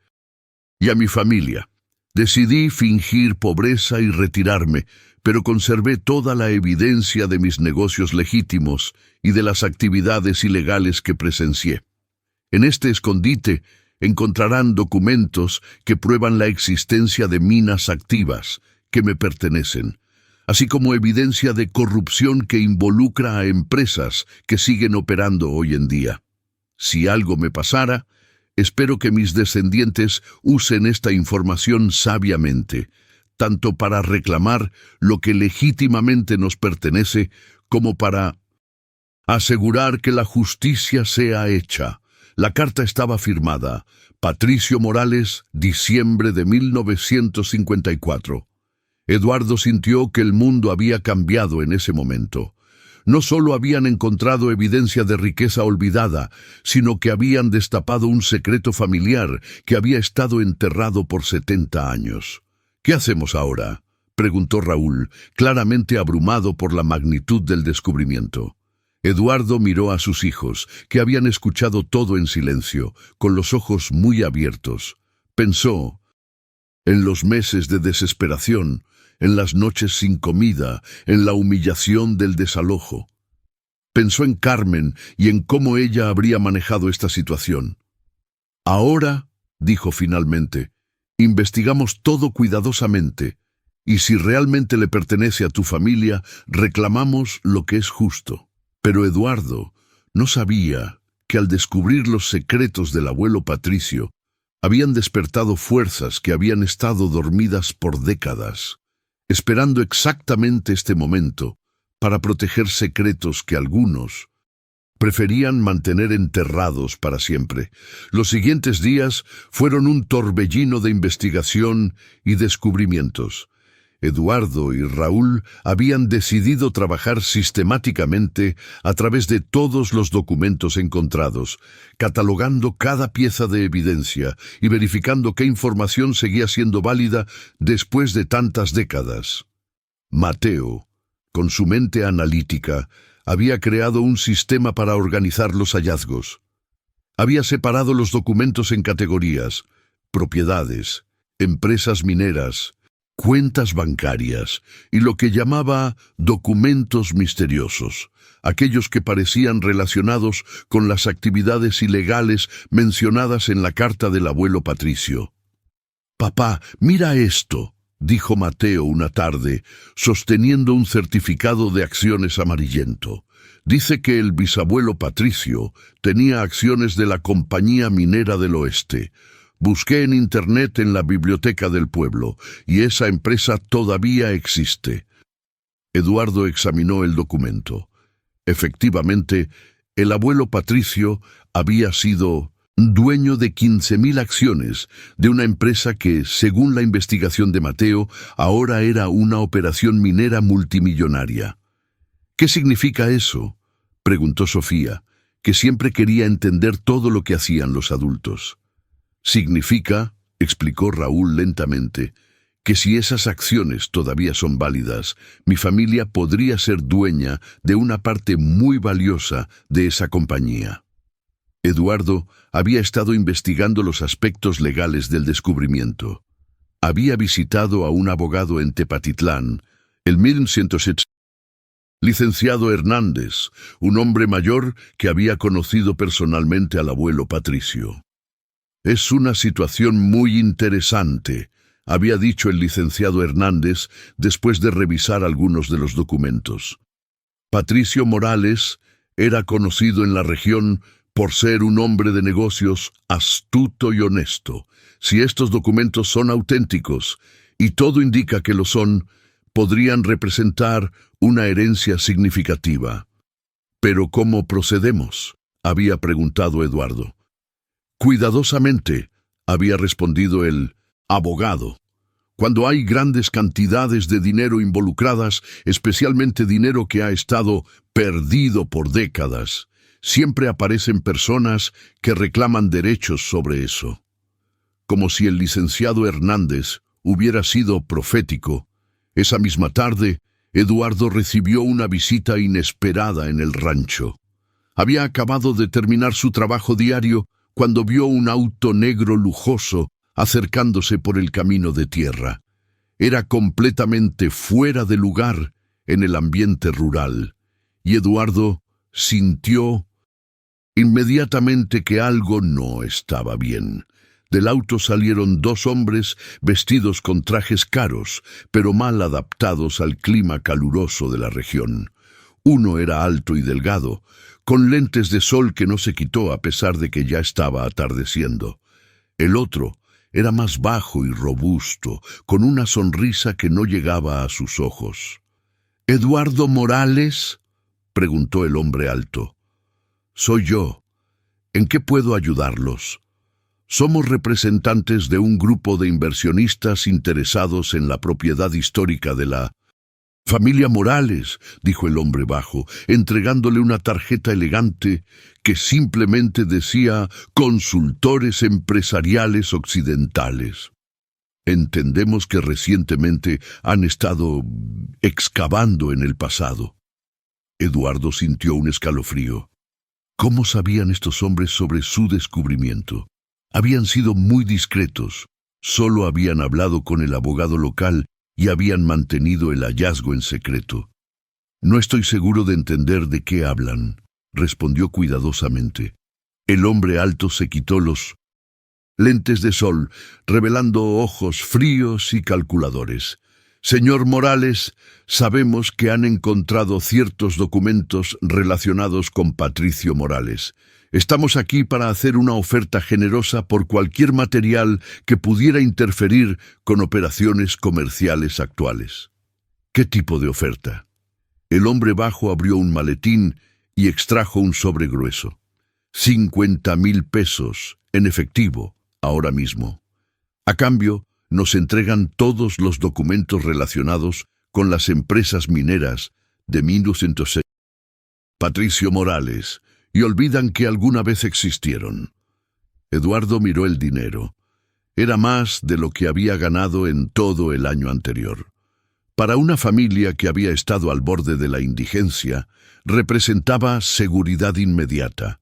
y a mi familia. Decidí fingir pobreza y retirarme, pero conservé toda la evidencia de mis negocios legítimos y de las actividades ilegales que presencié. En este escondite encontrarán documentos que prueban la existencia de minas activas que me pertenecen, así como evidencia de corrupción que involucra a empresas que siguen operando hoy en día. Si algo me pasara, espero que mis descendientes usen esta información sabiamente, tanto para reclamar lo que legítimamente nos pertenece, como para asegurar que la justicia sea hecha. La carta estaba firmada: Patricio Morales, diciembre de 1954. Eduardo sintió que el mundo había cambiado en ese momento. No solo habían encontrado evidencia de riqueza olvidada, sino que habían destapado un secreto familiar que había estado enterrado por 70 años. ¿Qué hacemos ahora?, preguntó Raúl, claramente abrumado por la magnitud del descubrimiento. Eduardo miró a sus hijos, que habían escuchado todo en silencio, con los ojos muy abiertos. Pensó en los meses de desesperación, en las noches sin comida, en la humillación del desalojo. Pensó en Carmen y en cómo ella habría manejado esta situación. Ahora, dijo finalmente, investigamos todo cuidadosamente, y si realmente le pertenece a tu familia, reclamamos lo que es justo. Pero Eduardo no sabía que al descubrir los secretos del abuelo Patricio, habían despertado fuerzas que habían estado dormidas por décadas, esperando exactamente este momento para proteger secretos que algunos preferían mantener enterrados para siempre. Los siguientes días fueron un torbellino de investigación y descubrimientos. Eduardo y Raúl habían decidido trabajar sistemáticamente a través de todos los documentos encontrados, catalogando cada pieza de evidencia y verificando qué información seguía siendo válida después de tantas décadas. Mateo, con su mente analítica, había creado un sistema para organizar los hallazgos. Había separado los documentos en categorías: propiedades, empresas mineras, cuentas bancarias y lo que llamaba documentos misteriosos, aquellos que parecían relacionados con las actividades ilegales mencionadas en la carta del abuelo Patricio. «Papá, mira esto», dijo Mateo una tarde, sosteniendo un certificado de acciones amarillento. «Dice que el bisabuelo Patricio tenía acciones de la Compañía Minera del Oeste. Busqué en Internet en la biblioteca del pueblo, y esa empresa todavía existe». Eduardo examinó el documento. Efectivamente, el abuelo Patricio había sido dueño de 15.000 acciones de una empresa que, según la investigación de Mateo, ahora era una operación minera multimillonaria. «¿Qué significa eso?», preguntó Sofía, que siempre quería entender todo lo que hacían los adultos. «Significa», explicó Raúl lentamente, «que si esas acciones todavía son válidas, mi familia podría ser dueña de una parte muy valiosa de esa compañía». Eduardo había estado investigando los aspectos legales del descubrimiento. Había visitado a un abogado en Tepatitlán, el 1107, licenciado Hernández, un hombre mayor que había conocido personalmente al abuelo Patricio. «Es una situación muy interesante», había dicho el licenciado Hernández después de revisar algunos de los documentos. «Patricio Morales Era conocido en la región por ser un hombre de negocios astuto y honesto. Si estos documentos son auténticos, y todo indica que lo son, podrían representar una herencia significativa. «¿Pero cómo procedemos?», había preguntado Eduardo. «Cuidadosamente», había respondido el abogado. «Cuando hay grandes cantidades de dinero involucradas, especialmente dinero que ha estado perdido por décadas, siempre aparecen personas que reclaman derechos sobre eso». Como si el licenciado Hernández hubiera sido profético, esa misma tarde, Eduardo recibió una visita inesperada en el rancho. Había acabado de terminar su trabajo diario cuando vio un auto negro lujoso acercándose por el camino de tierra. Era completamente fuera de lugar en el ambiente rural, y Eduardo sintió inmediatamente que algo no estaba bien. Del auto salieron dos hombres vestidos con trajes caros, pero mal adaptados al clima caluroso de la región. Uno era alto y delgado, con lentes de sol que no se quitó a pesar de que ya estaba atardeciendo. El otro era más bajo y robusto, con una sonrisa que no llegaba a sus ojos. «¿Eduardo Morales?», preguntó el hombre alto. «Soy yo. ¿En qué puedo ayudarlos?» «Somos representantes de un grupo de inversionistas interesados en la propiedad histórica de la familia Morales», dijo el hombre bajo, entregándole una tarjeta elegante que simplemente decía «Consultores Empresariales Occidentales». «Entendemos que recientemente han estado excavando en el pasado». Eduardo sintió un escalofrío. ¿Cómo sabían estos hombres sobre su descubrimiento? Habían sido muy discretos, solo habían hablado con el abogado local y habían mantenido el hallazgo en secreto. «No estoy seguro de entender de qué hablan», respondió cuidadosamente. El hombre alto se quitó los lentes de sol, revelando ojos fríos y calculadores. «Señor Morales, sabemos que han encontrado ciertos documentos relacionados con Patricio Morales. Estamos aquí para hacer una oferta generosa por cualquier material que pudiera interferir con operaciones comerciales actuales». «¿Qué tipo de oferta?». El hombre bajo abrió un maletín y extrajo un sobre grueso. 50,000 pesos, en efectivo, ahora mismo. A cambio, nos entregan todos los documentos relacionados con las empresas mineras de 1906. Patricio Morales, y olvidan que alguna vez existieron. Eduardo miró el dinero. Era más de lo que había ganado en todo el año anterior. Para una familia que había estado al borde de la indigencia, representaba seguridad inmediata.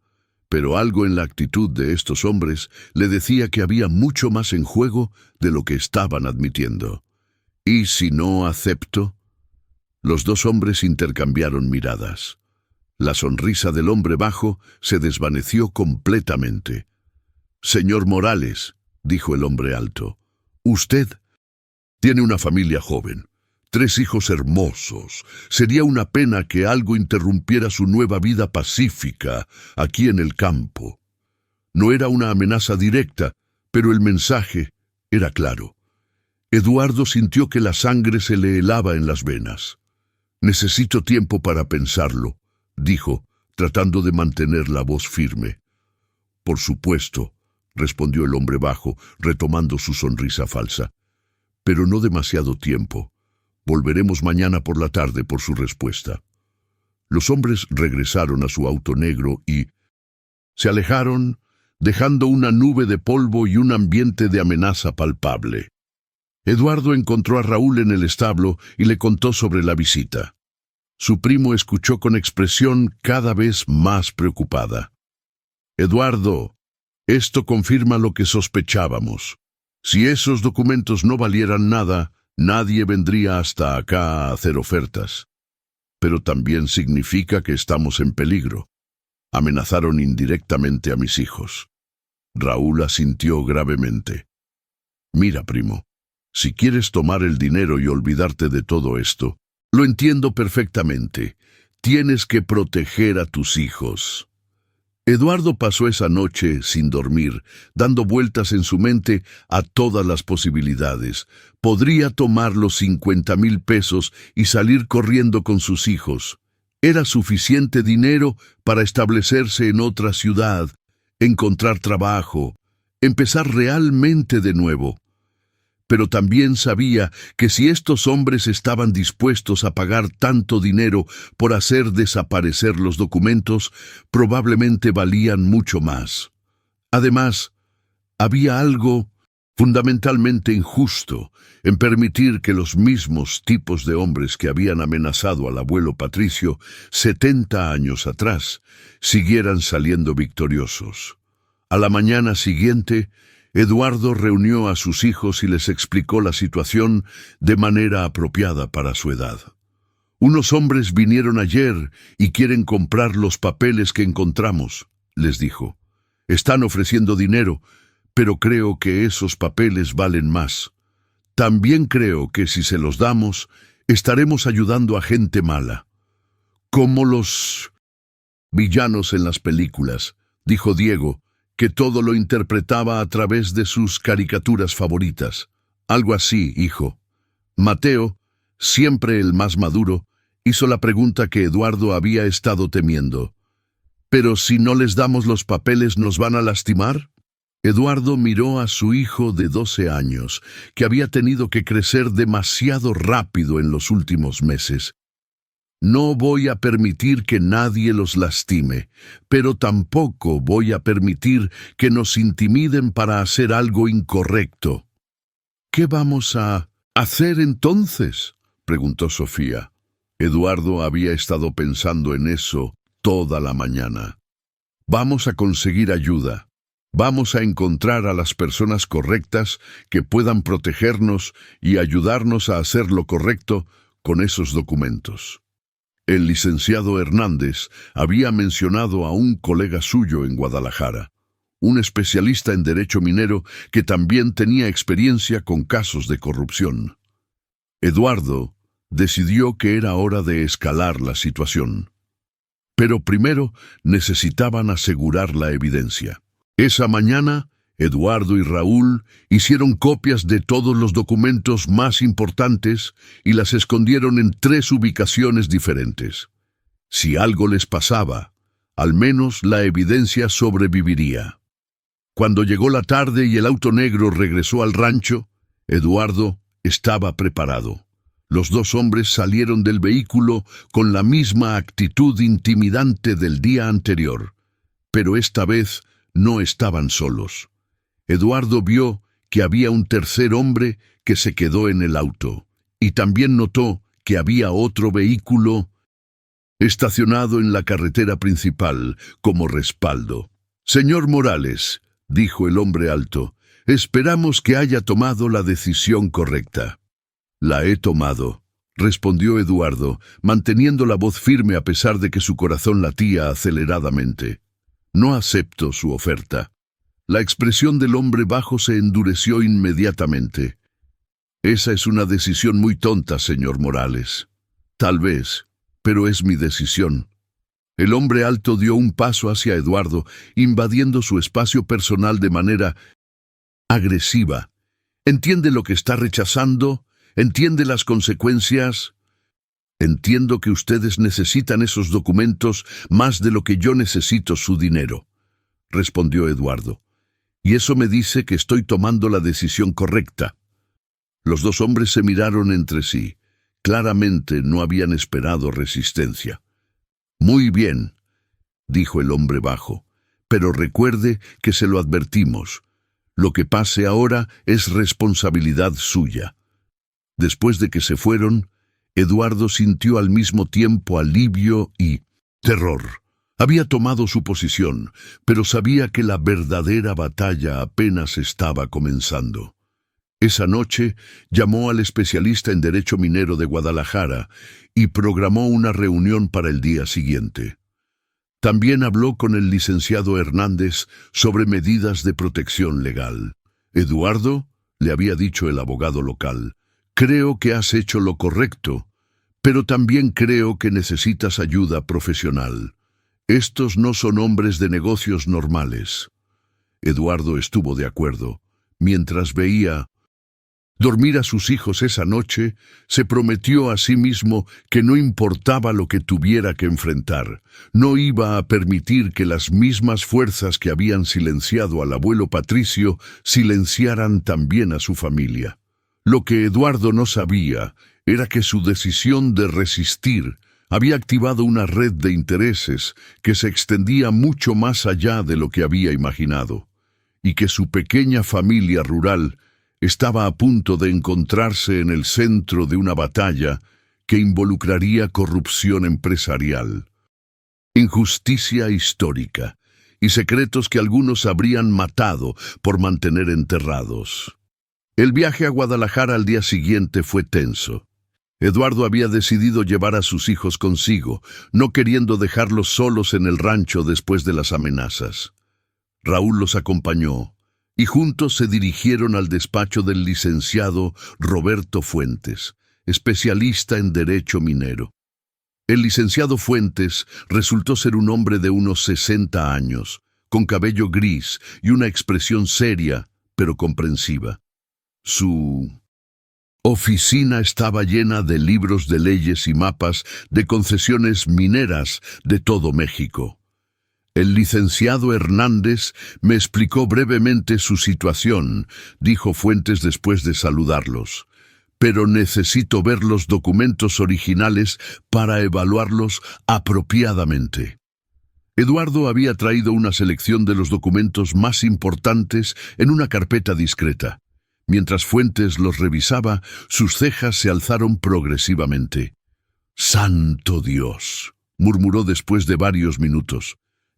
Pero algo en la actitud de estos hombres le decía que había mucho más en juego de lo que estaban admitiendo. «¿Y si no acepto?». Los dos hombres intercambiaron miradas. La sonrisa del hombre bajo se desvaneció completamente. «Señor Morales», dijo el hombre alto, «usted tiene una familia joven, 3 hijos hermosos. Sería una pena que algo interrumpiera su nueva vida pacífica aquí en el campo». No era una amenaza directa, pero el mensaje era claro. Eduardo sintió que la sangre se le helaba en las venas. «Necesito tiempo para pensarlo», dijo, tratando de mantener la voz firme. «Por supuesto», respondió el hombre bajo, retomando su sonrisa falsa. «Pero no demasiado tiempo. Volveremos mañana por la tarde por su respuesta». Los hombres regresaron a su auto negro y se alejaron, dejando una nube de polvo y un ambiente de amenaza palpable. Eduardo encontró a Raúl en el establo y le contó sobre la visita. Su primo escuchó con expresión cada vez más preocupada. «Eduardo, esto confirma lo que sospechábamos. Si esos documentos no valieran nada, nadie vendría hasta acá a hacer ofertas. Pero también significa que estamos en peligro. Amenazaron indirectamente a mis hijos». Raúl asintió gravemente. «Mira, primo, si quieres tomar el dinero y olvidarte de todo esto, lo entiendo perfectamente. Tienes que proteger a tus hijos. Eduardo pasó esa noche sin dormir, dando vueltas en su mente a todas las posibilidades. Podría tomar los 50,000 pesos y salir corriendo con sus hijos. Era suficiente dinero para establecerse en otra ciudad, encontrar trabajo, empezar realmente de nuevo. Pero también sabía que si estos hombres estaban dispuestos a pagar tanto dinero por hacer desaparecer los documentos, probablemente valían mucho más. Además, había algo fundamentalmente injusto en permitir que los mismos tipos de hombres que habían amenazado al abuelo Patricio 70 años atrás siguieran saliendo victoriosos. A la mañana siguiente, Eduardo reunió a sus hijos y les explicó la situación de manera apropiada para su edad. «Unos hombres vinieron ayer y quieren comprar los papeles que encontramos», les dijo. «Están ofreciendo dinero, pero creo que esos papeles valen más. También creo que si se los damos, estaremos ayudando a gente mala. Como los villanos en las películas», dijo Diego, que todo lo interpretaba a través de sus caricaturas favoritas. «Algo así, hijo». Mateo, siempre el más maduro, hizo la pregunta que Eduardo había estado temiendo. «¿Pero si no les damos los papeles, nos van a lastimar?» Eduardo miró a su hijo de 12 años, que había tenido que crecer demasiado rápido en los últimos meses. «No voy a permitir que nadie los lastime, pero tampoco voy a permitir que nos intimiden para hacer algo incorrecto». «¿Qué vamos a hacer entonces?», preguntó Sofía. Eduardo había estado pensando en eso toda la mañana. «Vamos a conseguir ayuda. Vamos a encontrar a las personas correctas que puedan protegernos y ayudarnos a hacer lo correcto con esos documentos». El licenciado Hernández había mencionado a un colega suyo en Guadalajara, un especialista en derecho minero que también tenía experiencia con casos de corrupción. Eduardo decidió que era hora de escalar la situación. Pero primero necesitaban asegurar la evidencia. Esa mañana, Eduardo y Raúl hicieron copias de todos los documentos más importantes y las escondieron en 3 ubicaciones diferentes. Si algo les pasaba, al menos la evidencia sobreviviría. Cuando llegó la tarde y el auto negro regresó al rancho, Eduardo estaba preparado. Los 2 hombres salieron del vehículo con la misma actitud intimidante del día anterior, pero esta vez no estaban solos. Eduardo vio que había un tercer hombre que se quedó en el auto, y también notó que había otro vehículo estacionado en la carretera principal como respaldo. «Señor Morales», dijo el hombre alto, «esperamos que haya tomado la decisión correcta». «La he tomado», respondió Eduardo, manteniendo la voz firme a pesar de que su corazón latía aceleradamente. «No acepto su oferta». La expresión del hombre bajo se endureció inmediatamente. «Esa es una decisión muy tonta, señor Morales». «Tal vez, pero es mi decisión». El hombre alto dio un paso hacia Eduardo, invadiendo su espacio personal de manera agresiva. «¿Entiende lo que está rechazando? ¿Entiende las consecuencias?» «Entiendo que ustedes necesitan esos documentos más de lo que yo necesito su dinero», respondió Eduardo. «Y eso me dice que estoy tomando la decisión correcta». Los 2 hombres se miraron entre sí. Claramente no habían esperado resistencia. «Muy bien», dijo el hombre bajo, «pero recuerde que se lo advertimos. Lo que pase ahora es responsabilidad suya». Después de que se fueron, Eduardo sintió al mismo tiempo alivio y terror. Había tomado su posición, pero sabía que la verdadera batalla apenas estaba comenzando. Esa noche llamó al especialista en derecho minero de Guadalajara y programó una reunión para el día siguiente. También habló con el licenciado Hernández sobre medidas de protección legal. «Eduardo», le había dicho el abogado local, «creo que has hecho lo correcto, Pero también creo que necesitas ayuda profesional. Estos no son hombres de negocios normales. Eduardo estuvo de acuerdo. Mientras veía dormir a sus hijos esa noche, se prometió a sí mismo que no importaba lo que tuviera que enfrentar, no iba a permitir que las mismas fuerzas que habían silenciado al abuelo Patricio silenciaran también a su familia. Lo que Eduardo no sabía era que su decisión de resistir había activado una red de intereses que se extendía mucho más allá de lo que había imaginado, y que su pequeña familia rural estaba a punto de encontrarse en el centro de una batalla que involucraría corrupción empresarial, injusticia histórica y secretos que algunos habrían matado por mantener enterrados. El viaje a Guadalajara al día siguiente fue tenso. Eduardo había decidido llevar a sus hijos consigo, no queriendo dejarlos solos en el rancho después de las amenazas. Raúl los acompañó, y juntos se dirigieron al despacho del licenciado Roberto Fuentes, especialista en derecho minero. El licenciado Fuentes resultó ser un hombre de unos 60 años, con cabello gris y una expresión seria, pero comprensiva. Su oficina estaba llena de libros de leyes y mapas de concesiones mineras de todo México. El licenciado Hernández me explicó brevemente su situación, dijo Fuentes después de saludarlos. Pero necesito ver los documentos originales para evaluarlos apropiadamente. Eduardo había traído una selección de los documentos más importantes en una carpeta discreta. Mientras Fuentes los revisaba, sus cejas se alzaron progresivamente. «¡Santo Dios!», murmuró después de varios minutos.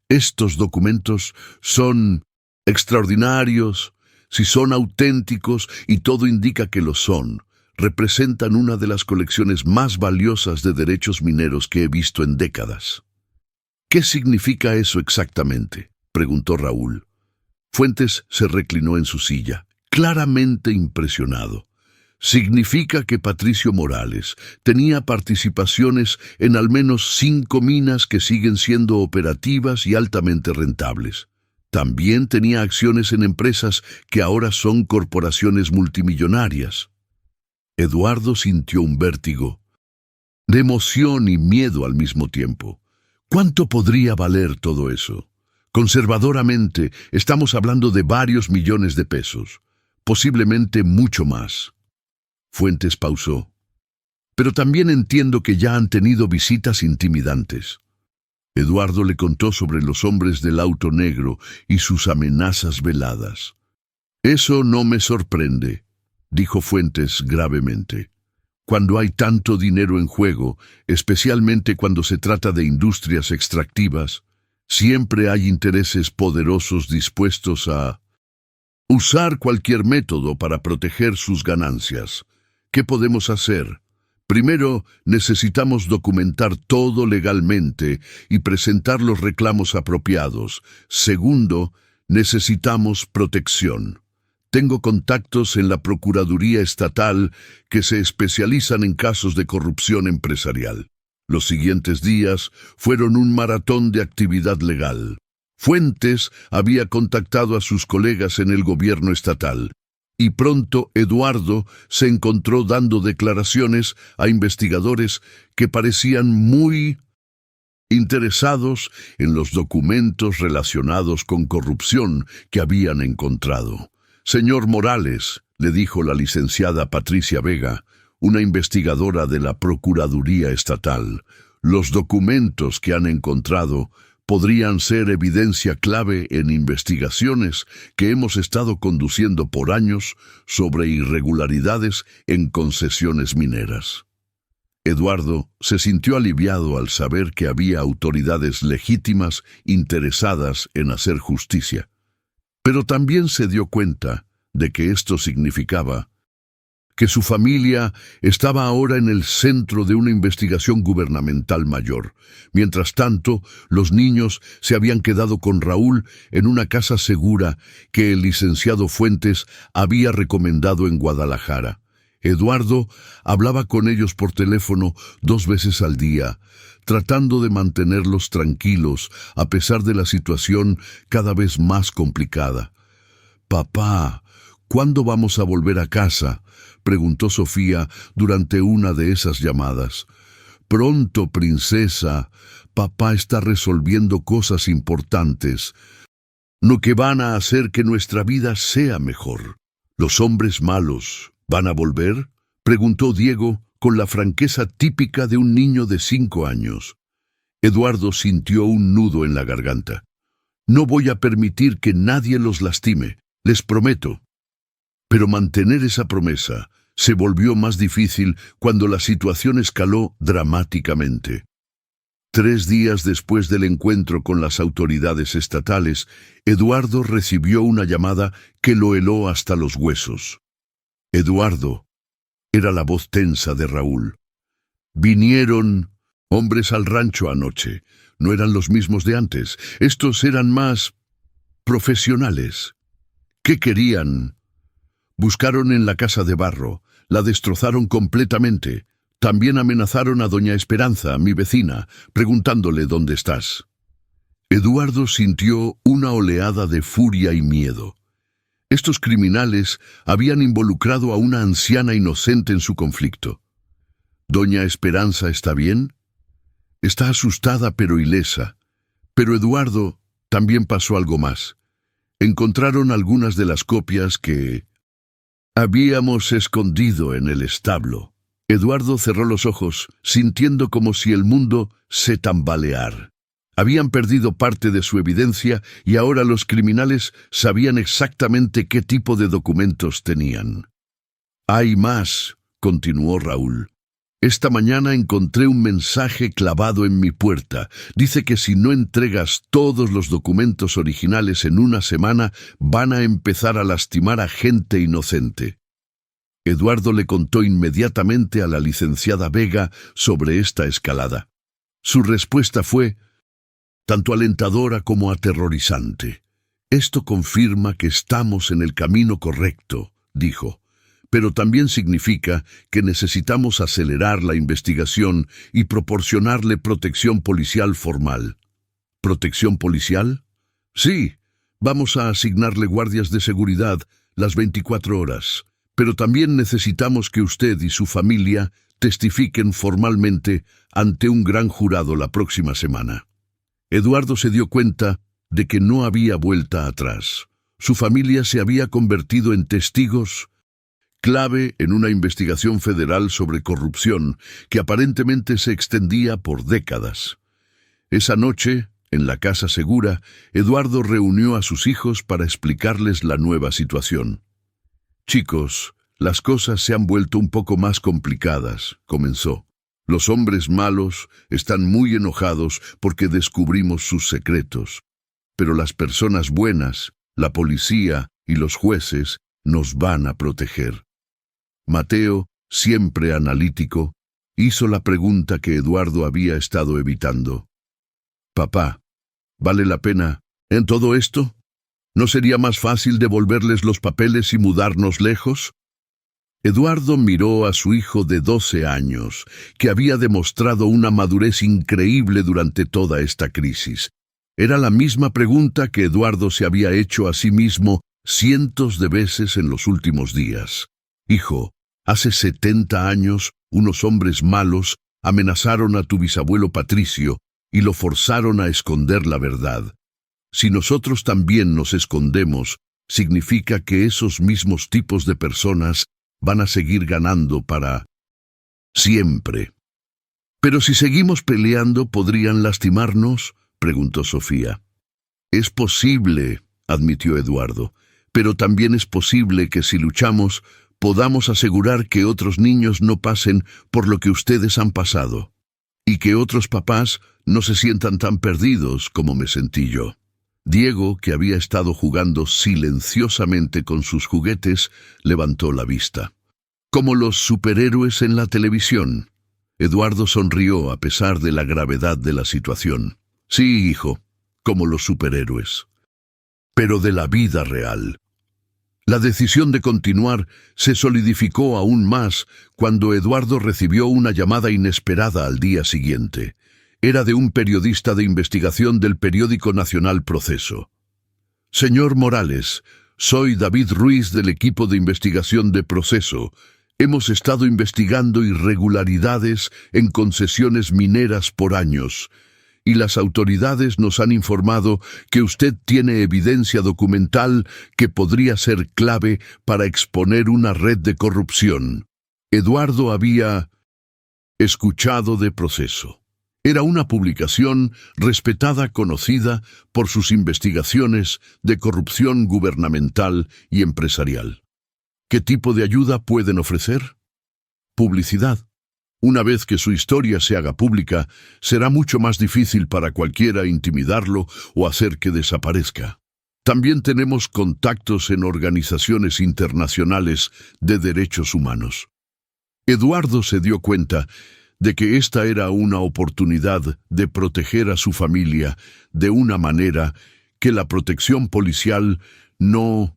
«Estos documentos son extraordinarios. Si son auténticos, y todo indica que lo son, representan una de las colecciones más valiosas de derechos mineros que he visto en décadas». «¿Qué significa eso exactamente?», preguntó Raúl. Fuentes se reclinó en su silla, claramente impresionado. «Significa que Patricio Morales tenía participaciones en al menos 5 minas que siguen siendo operativas y altamente rentables. También tenía acciones en empresas que ahora son corporaciones multimillonarias». Eduardo sintió un vértigo, de emoción y miedo al mismo tiempo. ¿Cuánto podría valer todo eso? Conservadoramente, estamos hablando de varios millones de pesos, posiblemente mucho más. Fuentes pausó. «Pero también entiendo que ya han tenido visitas intimidantes». Eduardo le contó sobre los hombres del auto negro y sus amenazas veladas. «Eso no me sorprende», dijo Fuentes gravemente. «Cuando hay tanto dinero en juego, especialmente cuando se trata de industrias extractivas, siempre hay intereses poderosos dispuestos a usar cualquier método para proteger sus ganancias. ¿Qué podemos hacer? Primero, necesitamos documentar todo legalmente y presentar los reclamos apropiados. Segundo, necesitamos protección. Tengo contactos en la Procuraduría Estatal que se especializan en casos de corrupción empresarial. Los siguientes días fueron un maratón de actividad legal. Fuentes había contactado a sus colegas en el gobierno estatal, y pronto Eduardo se encontró dando declaraciones a investigadores que parecían muy interesados en los documentos relacionados con corrupción que habían encontrado. «Señor Morales», le dijo la licenciada Patricia Vega, una investigadora de la Procuraduría Estatal, «los documentos que han encontrado podrían ser evidencia clave en investigaciones que hemos estado conduciendo por años sobre irregularidades en concesiones mineras». Eduardo se sintió aliviado al saber que había autoridades legítimas interesadas en hacer justicia. Pero también se dio cuenta de que esto significaba que su familia estaba ahora en el centro de una investigación gubernamental mayor. Mientras tanto, los niños se habían quedado con Raúl en una casa segura que el licenciado Fuentes había recomendado en Guadalajara. Eduardo hablaba con ellos por teléfono 2 veces al día, tratando de mantenerlos tranquilos a pesar de la situación cada vez más complicada. «Papá, ¿cuándo vamos a volver a casa?», preguntó Sofía durante una de esas llamadas. «Pronto, princesa. Papá está resolviendo cosas importantes, no que van a hacer que nuestra vida sea mejor». «¿Los hombres malos van a volver?», preguntó Diego con la franqueza típica de un niño de 5 años. Eduardo sintió un nudo en la garganta. «No voy a permitir que nadie los lastime, les prometo». Pero mantener esa promesa se volvió más difícil cuando la situación escaló dramáticamente. 3 días después del encuentro con las autoridades estatales, Eduardo recibió una llamada que lo heló hasta los huesos. «Eduardo», era la voz tensa de Raúl. «Vinieron hombres al rancho anoche. No eran los mismos de antes. Estos eran más profesionales. ¿Qué querían? Buscaron en la casa de Barro, la destrozaron completamente. También amenazaron a doña Esperanza, mi vecina, preguntándole dónde estás». Eduardo sintió una oleada de furia y miedo. Estos criminales habían involucrado a una anciana inocente en su conflicto. «¿Doña Esperanza está bien?». «Está asustada pero ilesa». Pero Eduardo también pasó algo más. Encontraron algunas de las copias que habíamos escondido en el establo. Eduardo cerró los ojos, sintiendo como si el mundo se tambaleara. Habían perdido parte de su evidencia y ahora los criminales sabían exactamente qué tipo de documentos tenían. «Hay más», continuó Raúl. «Esta mañana encontré un mensaje clavado en mi puerta. Dice que si no entregas todos los documentos originales en una semana, van a empezar a lastimar a gente inocente». Eduardo le contó inmediatamente a la licenciada Vega sobre esta escalada. Su respuesta fue tanto alentadora como aterrorizante. «Esto confirma que estamos en el camino correcto», dijo. «Pero también significa que necesitamos acelerar la investigación y proporcionarle protección policial formal». «¿Protección policial?». «Sí, vamos a asignarle guardias de seguridad las 24 horas. Pero también necesitamos que usted y su familia testifiquen formalmente ante un gran jurado la próxima semana». Eduardo se dio cuenta de que no había vuelta atrás. Su familia se había convertido en testigos clave en una investigación federal sobre corrupción que aparentemente se extendía por décadas. Esa noche, en la casa segura, Eduardo reunió a sus hijos para explicarles la nueva situación. «Chicos, las cosas se han vuelto un poco más complicadas», comenzó. «Los hombres malos están muy enojados porque descubrimos sus secretos. Pero las personas buenas, la policía y los jueces nos van a proteger». Mateo, siempre analítico, hizo la pregunta que Eduardo había estado evitando. «Papá, ¿vale la pena en todo esto? ¿No sería más fácil devolverles los papeles y mudarnos lejos?». Eduardo miró a su hijo de 12 años, que había demostrado una madurez increíble durante toda esta crisis. Era la misma pregunta que Eduardo se había hecho a sí mismo cientos de veces en los últimos días. «Hijo, hace 70 años, unos hombres malos amenazaron a tu bisabuelo Patricio y lo forzaron a esconder la verdad. Si nosotros también nos escondemos, significa que esos mismos tipos de personas van a seguir ganando para siempre». «Pero si seguimos peleando, ¿podrían lastimarnos?», preguntó Sofía. «Es posible», admitió Eduardo, «pero también es posible que si luchamos, podamos asegurar que otros niños no pasen por lo que ustedes han pasado, y que otros papás no se sientan tan perdidos como me sentí yo». Diego, que había estado jugando silenciosamente con sus juguetes, levantó la vista. «Como los superhéroes en la televisión». Eduardo sonrió a pesar de la gravedad de la situación. «Sí, hijo, como los superhéroes. Pero de la vida real». La decisión de continuar se solidificó aún más cuando Eduardo recibió una llamada inesperada al día siguiente. Era de un periodista de investigación del periódico nacional Proceso. Señor Morales, soy David Ruiz del equipo de investigación de Proceso. Hemos estado investigando irregularidades en concesiones mineras por años, y las autoridades nos han informado que usted tiene evidencia documental que podría ser clave para exponer una red de corrupción. Eduardo había escuchado de Proceso. Era una publicación respetada, conocida por sus investigaciones de corrupción gubernamental y empresarial. ¿Qué tipo de ayuda pueden ofrecer? Publicidad. Una vez que su historia se haga pública, será mucho más difícil para cualquiera intimidarlo o hacer que desaparezca. También tenemos contactos en organizaciones internacionales de derechos humanos. Eduardo se dio cuenta de que esta era una oportunidad de proteger a su familia de una manera que la protección policial no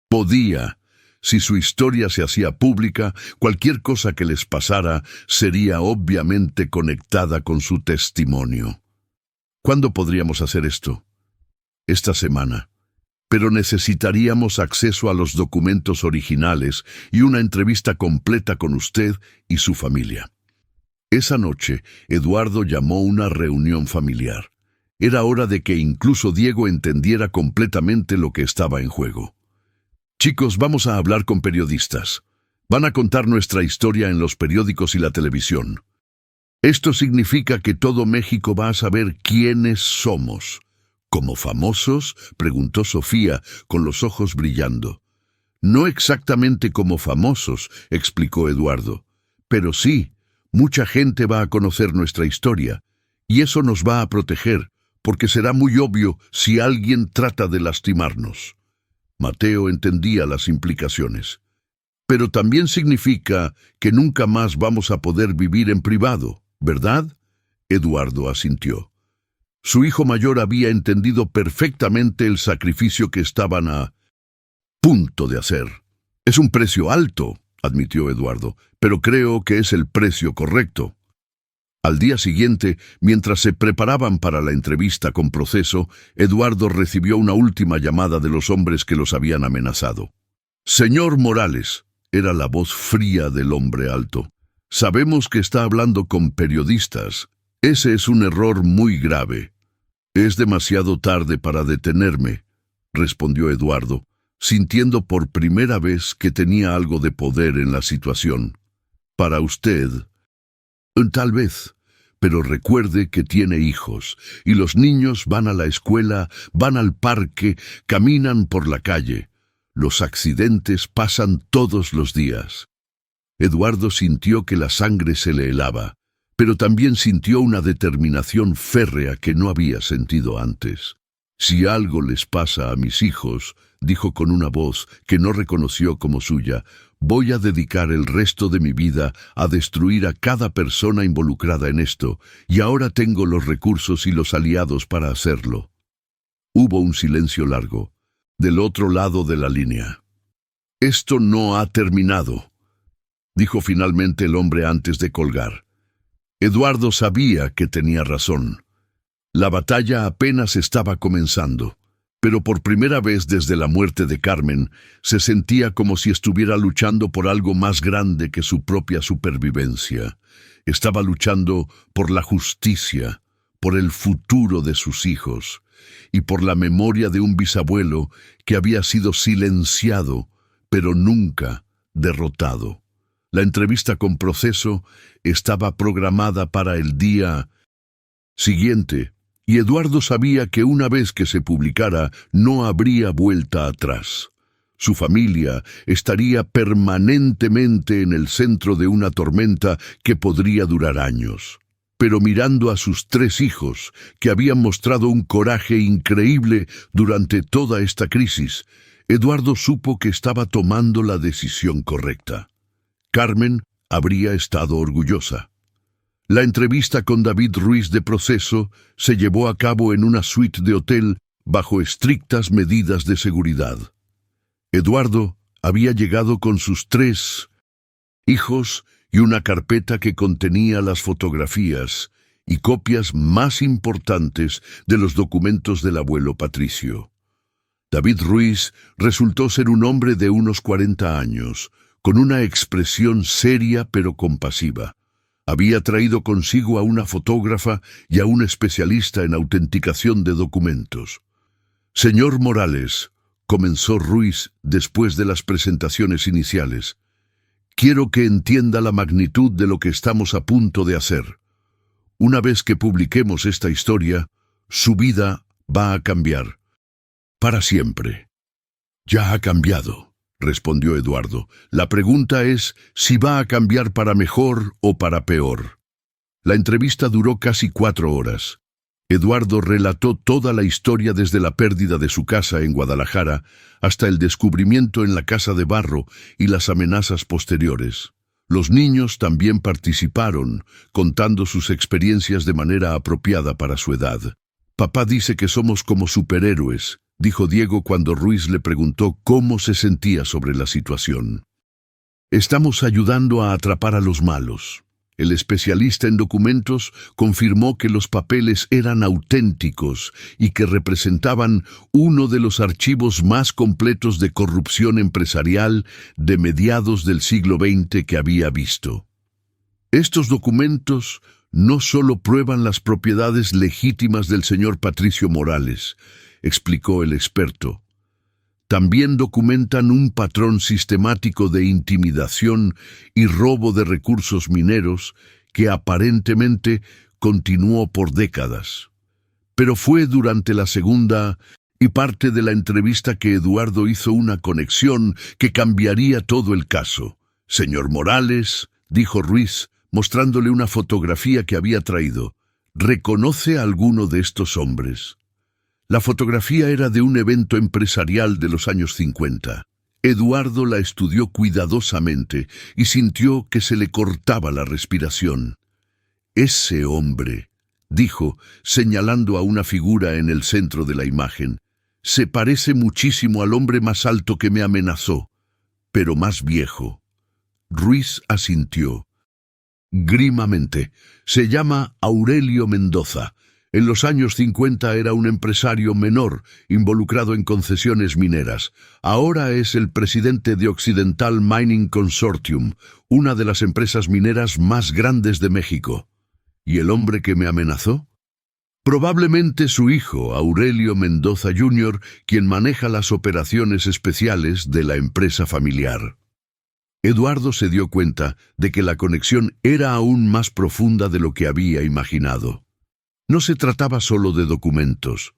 podía. Si su historia se hacía pública, cualquier cosa que les pasara sería obviamente conectada con su testimonio. ¿Cuándo podríamos hacer esto? Esta semana. Pero necesitaríamos acceso a los documentos originales y una entrevista completa con usted y su familia. Esa noche, Eduardo llamó una reunión familiar. Era hora de que incluso Diego entendiera completamente lo que estaba en juego. Chicos, vamos a hablar con periodistas. Van a contar nuestra historia en los periódicos y la televisión. Esto significa que todo México va a saber quiénes somos. ¿Como famosos?, preguntó Sofía, con los ojos brillando. No exactamente como famosos, explicó Eduardo. Pero sí, mucha gente va a conocer nuestra historia, y eso nos va a proteger, porque será muy obvio si alguien trata de lastimarnos. Mateo entendía las implicaciones. Pero también significa que nunca más vamos a poder vivir en privado, ¿verdad? Eduardo asintió. Su hijo mayor había entendido perfectamente el sacrificio que estaban a punto de hacer. Es un precio alto, admitió Eduardo, pero creo que es el precio correcto. Al día siguiente, mientras se preparaban para la entrevista con Proceso, Eduardo recibió una última llamada de los hombres que los habían amenazado. Señor Morales, era la voz fría del hombre alto. Sabemos que está hablando con periodistas. Ese es un error muy grave. Es demasiado tarde para detenerme, respondió Eduardo, sintiendo por primera vez que tenía algo de poder en la situación. Para usted, tal vez, pero recuerde que tiene hijos, y los niños van a la escuela, van al parque, caminan por la calle. Los accidentes pasan todos los días. Eduardo sintió que la sangre se le helaba, pero también sintió una determinación férrea que no había sentido antes. Si algo les pasa a mis hijos, dijo con una voz que no reconoció como suya, voy a dedicar el resto de mi vida a destruir a cada persona involucrada en esto, y ahora tengo los recursos y los aliados para hacerlo. Hubo un silencio largo, del otro lado de la línea. Esto no ha terminado, dijo finalmente el hombre antes de colgar. Eduardo sabía que tenía razón. La batalla apenas estaba comenzando, pero por primera vez desde la muerte de Carmen, se sentía como si estuviera luchando por algo más grande que su propia supervivencia. Estaba luchando por la justicia, por el futuro de sus hijos, y por la memoria de un bisabuelo que había sido silenciado, pero nunca derrotado. La entrevista con Proceso estaba programada para el día siguiente, y Eduardo sabía que una vez que se publicara no habría vuelta atrás. Su familia estaría permanentemente en el centro de una tormenta que podría durar años. Pero mirando a sus 3 hijos, que habían mostrado un coraje increíble durante toda esta crisis, Eduardo supo que estaba tomando la decisión correcta. Carmen habría estado orgullosa. La entrevista con David Ruiz de Proceso se llevó a cabo en una suite de hotel bajo estrictas medidas de seguridad. Eduardo había llegado con sus 3 hijos y una carpeta que contenía las fotografías y copias más importantes de los documentos del abuelo Patricio. David Ruiz resultó ser un hombre de unos 40 años, con una expresión seria pero compasiva. Había traído consigo a una fotógrafa y a un especialista en autenticación de documentos. «Señor Morales», comenzó Ruiz después de las presentaciones iniciales, «quiero que entienda la magnitud de lo que estamos a punto de hacer. Una vez que publiquemos esta historia, su vida va a cambiar. Para siempre». «Ya ha cambiado», respondió Eduardo. «La pregunta es si va a cambiar para mejor o para peor». La entrevista duró casi 4 horas. Eduardo relató toda la historia desde la pérdida de su casa en Guadalajara hasta el descubrimiento en la casa de Barro y las amenazas posteriores. Los niños también participaron, contando sus experiencias de manera apropiada para su edad. «Papá dice que somos como superhéroes», dijo Diego cuando Ruiz le preguntó cómo se sentía sobre la situación. «Estamos ayudando a atrapar a los malos». El especialista en documentos confirmó que los papeles eran auténticos y que representaban uno de los archivos más completos de corrupción empresarial de mediados del siglo XX que había visto. Estos documentos no solo prueban las propiedades legítimas del señor Patricio Morales, explicó el experto. También documentan un patrón sistemático de intimidación y robo de recursos mineros que aparentemente continuó por décadas. Pero fue durante la segunda y parte de la entrevista que Eduardo hizo una conexión que cambiaría todo el caso. «Señor Morales», dijo Ruiz, mostrándole una fotografía que había traído, «¿reconoce a alguno de estos hombres?». La fotografía era de un evento empresarial de los años 50. Eduardo la estudió cuidadosamente y sintió que se le cortaba la respiración. «Ese hombre», dijo, señalando a una figura en el centro de la imagen, «se parece muchísimo al hombre más alto que me amenazó, pero más viejo». Ruiz asintió. «Grimamente. Se llama Aurelio Mendoza. En los años 50 era un empresario menor, involucrado en concesiones mineras. Ahora es el presidente de Occidental Mining Consortium, una de las empresas mineras más grandes de México». «¿Y el hombre que me amenazó?» «Probablemente su hijo, Aurelio Mendoza Jr., quien maneja las operaciones especiales de la empresa familiar». Eduardo se dio cuenta de que la conexión era aún más profunda de lo que había imaginado. No se trataba solo de documentos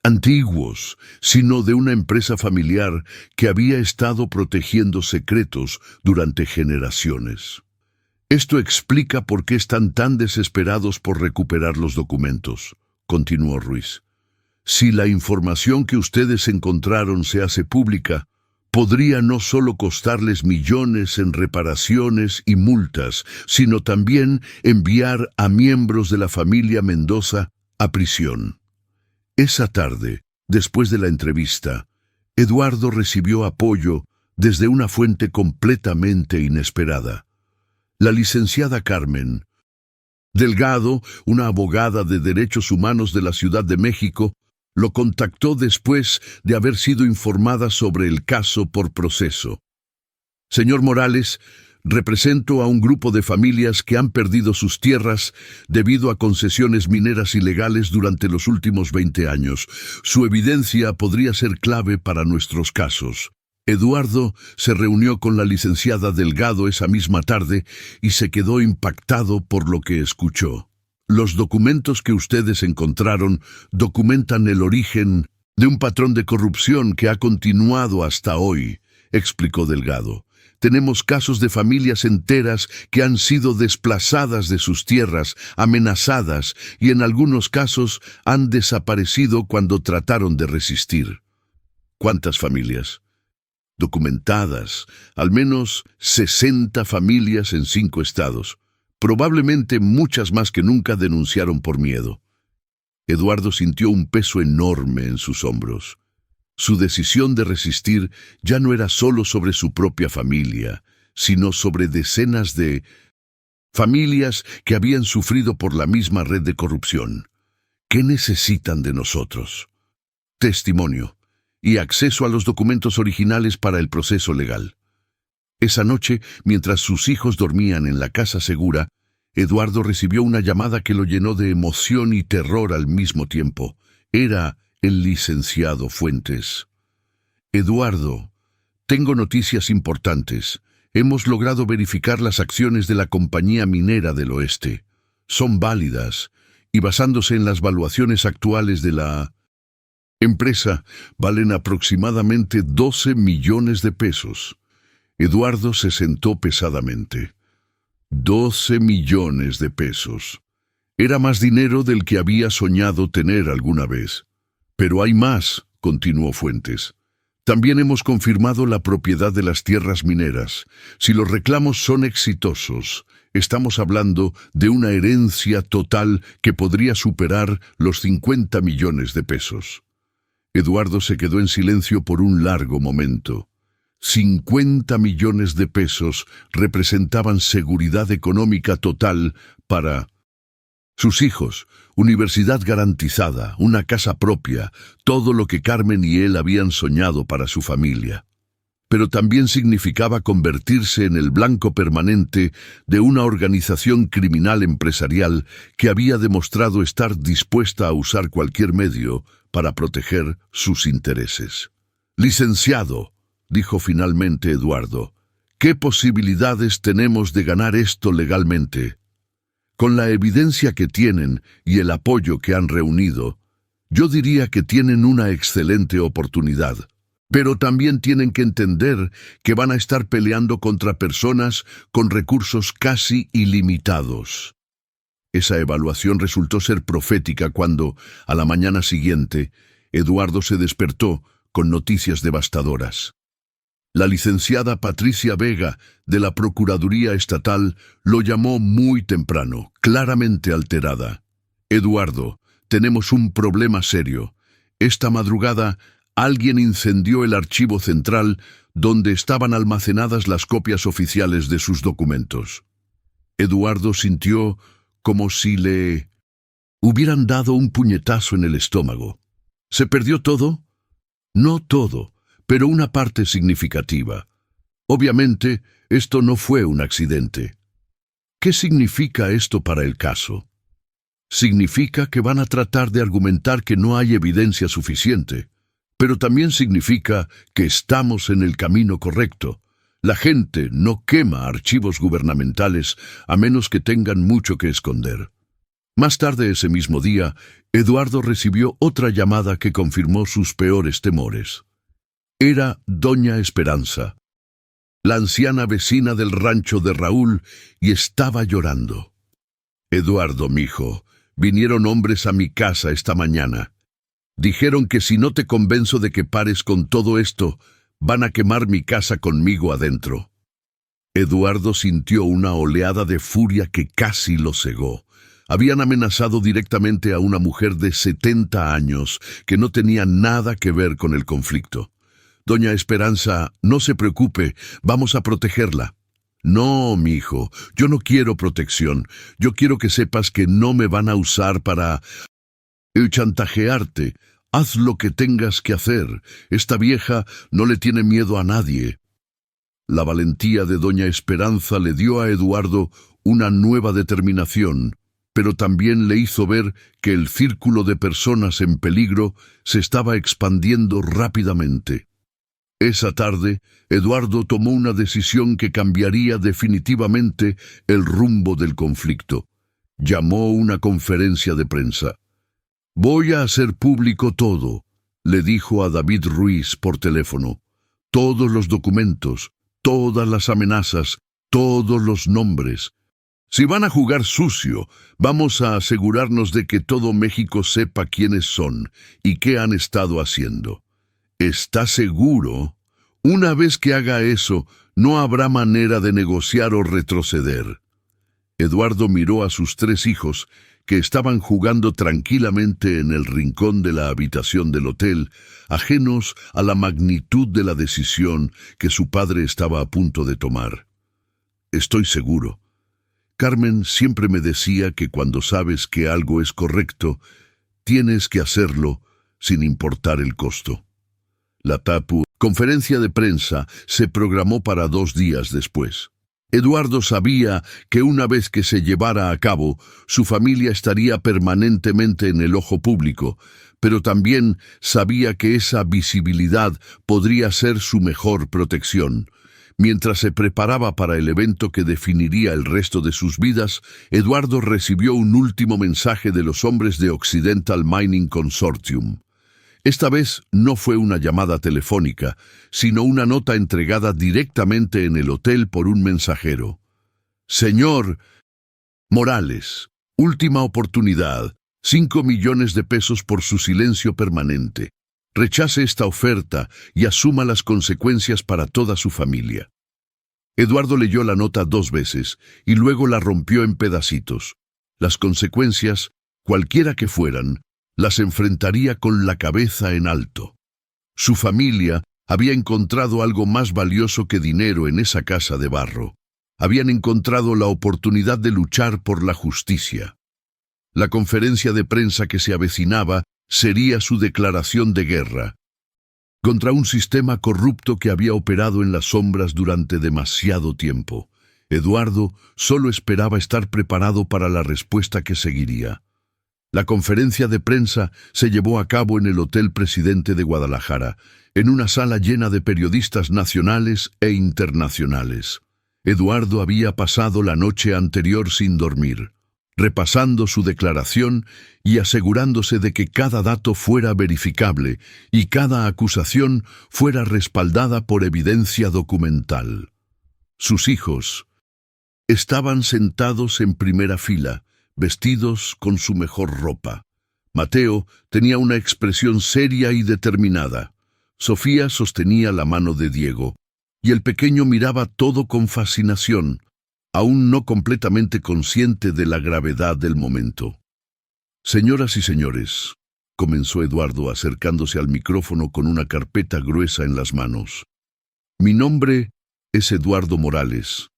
antiguos, sino de una empresa familiar que había estado protegiendo secretos durante generaciones. «Esto explica por qué están tan desesperados por recuperar los documentos», continuó Ruiz. «Si la información que ustedes encontraron se hace pública, podría no solo costarles millones en reparaciones y multas, sino también enviar a miembros de la familia Mendoza a prisión». Esa tarde, después de la entrevista, Eduardo recibió apoyo desde una fuente completamente inesperada. La licenciada Carmen Delgado, una abogada de derechos humanos de la Ciudad de México, lo contactó después de haber sido informada sobre el caso por Proceso. «Señor Morales, represento a un grupo de familias que han perdido sus tierras debido a concesiones mineras ilegales durante los últimos 20 años. Su evidencia podría ser clave para nuestros casos». Eduardo se reunió con la licenciada Delgado esa misma tarde y se quedó impactado por lo que escuchó. «Los documentos que ustedes encontraron documentan el origen de un patrón de corrupción que ha continuado hasta hoy», explicó Delgado. «Tenemos casos de familias enteras que han sido desplazadas de sus tierras, amenazadas y en algunos casos han desaparecido cuando trataron de resistir». «¿Cuántas familias?» «Documentadas, al menos 60 familias en 5 estados. Probablemente muchas más que nunca denunciaron por miedo». Eduardo sintió un peso enorme en sus hombros. Su decisión de resistir ya no era solo sobre su propia familia, sino sobre decenas de familias que habían sufrido por la misma red de corrupción. ¿Qué necesitan de nosotros? Testimonio y acceso a los documentos originales para el proceso legal. Esa noche, mientras sus hijos dormían en la casa segura, Eduardo recibió una llamada que lo llenó de emoción y terror al mismo tiempo. Era el licenciado Fuentes. Eduardo, tengo noticias importantes. Hemos logrado verificar las acciones de la Compañía Minera del Oeste. Son válidas y basándose en las valuaciones actuales de la empresa, valen aproximadamente 12 millones de pesos. Eduardo se sentó pesadamente. 12 millones de pesos. Era más dinero del que había soñado tener alguna vez. Pero hay más, continuó Fuentes. También hemos confirmado la propiedad de las tierras mineras. Si los reclamos son exitosos, estamos hablando de una herencia total que podría superar los 50 millones de pesos. Eduardo se quedó en silencio por un largo momento. 50 millones de pesos representaban seguridad económica total para sus hijos, universidad garantizada, una casa propia, todo lo que Carmen y él habían soñado para su familia. Pero también significaba convertirse en el blanco permanente de una organización criminal empresarial que había demostrado estar dispuesta a usar cualquier medio para proteger sus intereses. Licenciado, dijo finalmente Eduardo, ¿qué posibilidades tenemos de ganar esto legalmente? Con la evidencia que tienen y el apoyo que han reunido, yo diría que tienen una excelente oportunidad. Pero también tienen que entender que van a estar peleando contra personas con recursos casi ilimitados. Esa evaluación resultó ser profética cuando, a la mañana siguiente, Eduardo se despertó con noticias devastadoras. La licenciada Patricia Vega, de la Procuraduría Estatal, lo llamó muy temprano, claramente alterada. Eduardo, tenemos un problema serio. Esta madrugada, alguien incendió el archivo central donde estaban almacenadas las copias oficiales de sus documentos. Eduardo sintió como si le hubieran dado un puñetazo en el estómago. ¿Se perdió todo? No todo, pero una parte significativa. Obviamente, esto no fue un accidente. ¿Qué significa esto para el caso? Significa que van a tratar de argumentar que no hay evidencia suficiente, pero también significa que estamos en el camino correcto. La gente no quema archivos gubernamentales a menos que tengan mucho que esconder. Más tarde ese mismo día, Eduardo recibió otra llamada que confirmó sus peores temores. Era doña Esperanza, la anciana vecina del rancho de Raúl, y estaba llorando. Eduardo, mijo, vinieron hombres a mi casa esta mañana. Dijeron que si no te convenzo de que pares con todo esto, van a quemar mi casa conmigo adentro. Eduardo sintió una oleada de furia que casi lo cegó. Habían amenazado directamente a una mujer de 70 años que no tenía nada que ver con el conflicto. Doña Esperanza, no se preocupe, vamos a protegerla. No, mi hijo, yo no quiero protección. Yo quiero que sepas que no me van a usar para chantajearte. Haz lo que tengas que hacer. Esta vieja no le tiene miedo a nadie. La valentía de doña Esperanza le dio a Eduardo una nueva determinación, pero también le hizo ver que el círculo de personas en peligro se estaba expandiendo rápidamente. Esa tarde, Eduardo tomó una decisión que cambiaría definitivamente el rumbo del conflicto. Llamó una conferencia de prensa. «Voy a hacer público todo», le dijo a David Ruiz por teléfono. «Todos los documentos, todas las amenazas, todos los nombres. Si van a jugar sucio, vamos a asegurarnos de que todo México sepa quiénes son y qué han estado haciendo. ¿Está seguro? Una vez que haga eso, no habrá manera de negociar o retroceder». Eduardo miró a sus 3 hijos, que estaban jugando tranquilamente en el rincón de la habitación del hotel, ajenos a la magnitud de la decisión que su padre estaba a punto de tomar. Estoy seguro. Carmen siempre me decía que cuando sabes que algo es correcto, tienes que hacerlo sin importar el costo. La conferencia de prensa se programó para 2 días después. Eduardo sabía que una vez que se llevara a cabo, su familia estaría permanentemente en el ojo público, pero también sabía que esa visibilidad podría ser su mejor protección. Mientras se preparaba para el evento que definiría el resto de sus vidas, Eduardo recibió un último mensaje de los hombres de Occidental Mining Consortium. Esta vez no fue una llamada telefónica, sino una nota entregada directamente en el hotel por un mensajero. Señor Morales, última oportunidad, 5 millones de pesos por su silencio permanente. Rechace esta oferta y asuma las consecuencias para toda su familia. Eduardo leyó la nota 2 veces y luego la rompió en pedacitos. Las consecuencias, cualquiera que fueran, las enfrentaría con la cabeza en alto. Su familia había encontrado algo más valioso que dinero en esa casa de barro. Habían encontrado la oportunidad de luchar por la justicia. La conferencia de prensa que se avecinaba sería su declaración de guerra contra un sistema corrupto que había operado en las sombras durante demasiado tiempo. Eduardo solo esperaba estar preparado para la respuesta que seguiría. La conferencia de prensa se llevó a cabo en el Hotel Presidente de Guadalajara, en una sala llena de periodistas nacionales e internacionales. Eduardo había pasado la noche anterior sin dormir, repasando su declaración y asegurándose de que cada dato fuera verificable y cada acusación fuera respaldada por evidencia documental. Sus hijos estaban sentados en primera fila, vestidos con su mejor ropa. Mateo tenía una expresión seria y determinada. Sofía sostenía la mano de Diego, y el pequeño miraba todo con fascinación, aún no completamente consciente de la gravedad del momento. Señoras y señores, comenzó Eduardo acercándose al micrófono con una carpeta gruesa en las manos. Mi nombre es Eduardo Morales.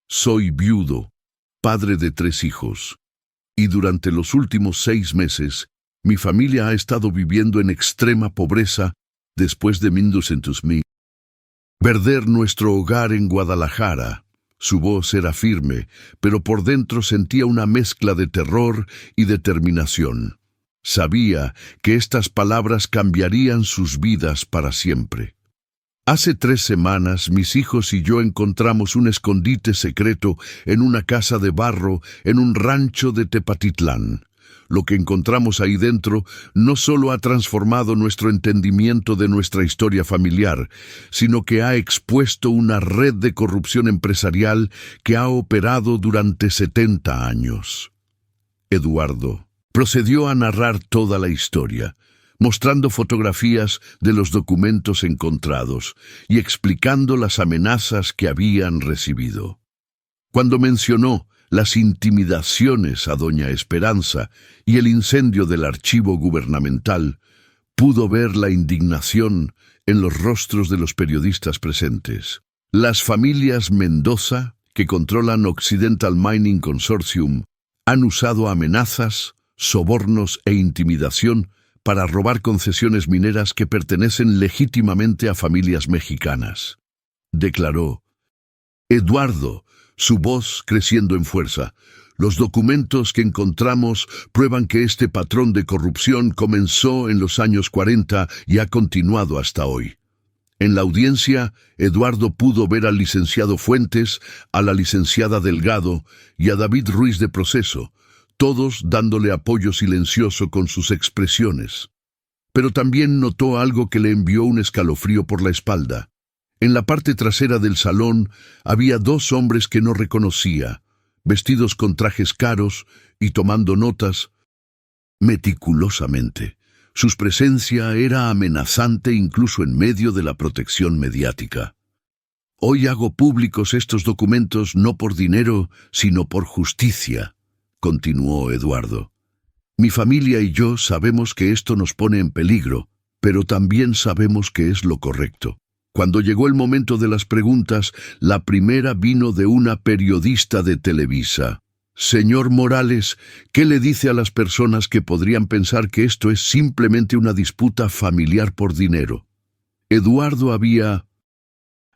Soy viudo, padre de 3 hijos. Y durante los últimos 6 meses, mi familia ha estado viviendo en extrema pobreza después de perder nuestro hogar en Guadalajara. Su voz era firme, pero por dentro sentía una mezcla de terror y determinación. Sabía que estas palabras cambiarían sus vidas para siempre. Hace 3 semanas mis hijos y yo encontramos un escondite secreto en una casa de barro en un rancho de Tepatitlán. Lo que encontramos ahí dentro no solo ha transformado nuestro entendimiento de nuestra historia familiar, sino que ha expuesto una red de corrupción empresarial que ha operado durante 70 años. Eduardo procedió a narrar toda la historia, mostrando fotografías de los documentos encontrados y explicando las amenazas que habían recibido. Cuando mencionó las intimidaciones a doña Esperanza y el incendio del archivo gubernamental, pudo ver la indignación en los rostros de los periodistas presentes. Las familias Mendoza, que controlan Occidental Mining Consortium, han usado amenazas, sobornos e intimidación para robar concesiones mineras que pertenecen legítimamente a familias mexicanas, declaró Eduardo, su voz creciendo en fuerza. Los documentos que encontramos prueban que este patrón de corrupción comenzó en los años 40 y ha continuado hasta hoy. En la audiencia, Eduardo pudo ver al licenciado Fuentes, a la licenciada Delgado y a David Ruiz de Proceso, todos dándole apoyo silencioso con sus expresiones. Pero también notó algo que le envió un escalofrío por la espalda. En la parte trasera del salón había 2 hombres que no reconocía, vestidos con trajes caros y tomando notas meticulosamente. Su presencia era amenazante incluso en medio de la protección mediática. Hoy hago públicos estos documentos no por dinero, sino por justicia, continuó Eduardo. Mi familia y yo sabemos que esto nos pone en peligro, pero también sabemos que es lo correcto. Cuando llegó el momento de las preguntas, la primera vino de una periodista de Televisa. Señor Morales, ¿qué le dice a las personas que podrían pensar que esto es simplemente una disputa familiar por dinero? Eduardo había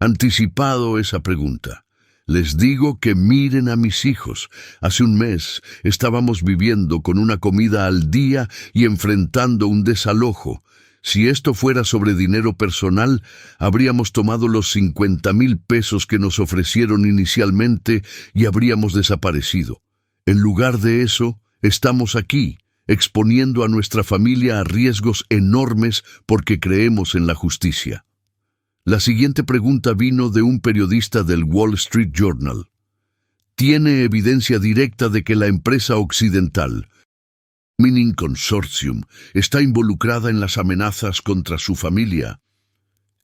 anticipado esa pregunta. Les digo que miren a mis hijos. Hace un mes estábamos viviendo con una comida al día y enfrentando un desalojo. Si esto fuera sobre dinero personal, habríamos tomado los 50,000 pesos que nos ofrecieron inicialmente y habríamos desaparecido. En lugar de eso, estamos aquí, exponiendo a nuestra familia a riesgos enormes porque creemos en la justicia. La siguiente pregunta vino de un periodista del Wall Street Journal. ¿Tiene evidencia directa de que la empresa occidental, Mining Consortium, está involucrada en las amenazas contra su familia?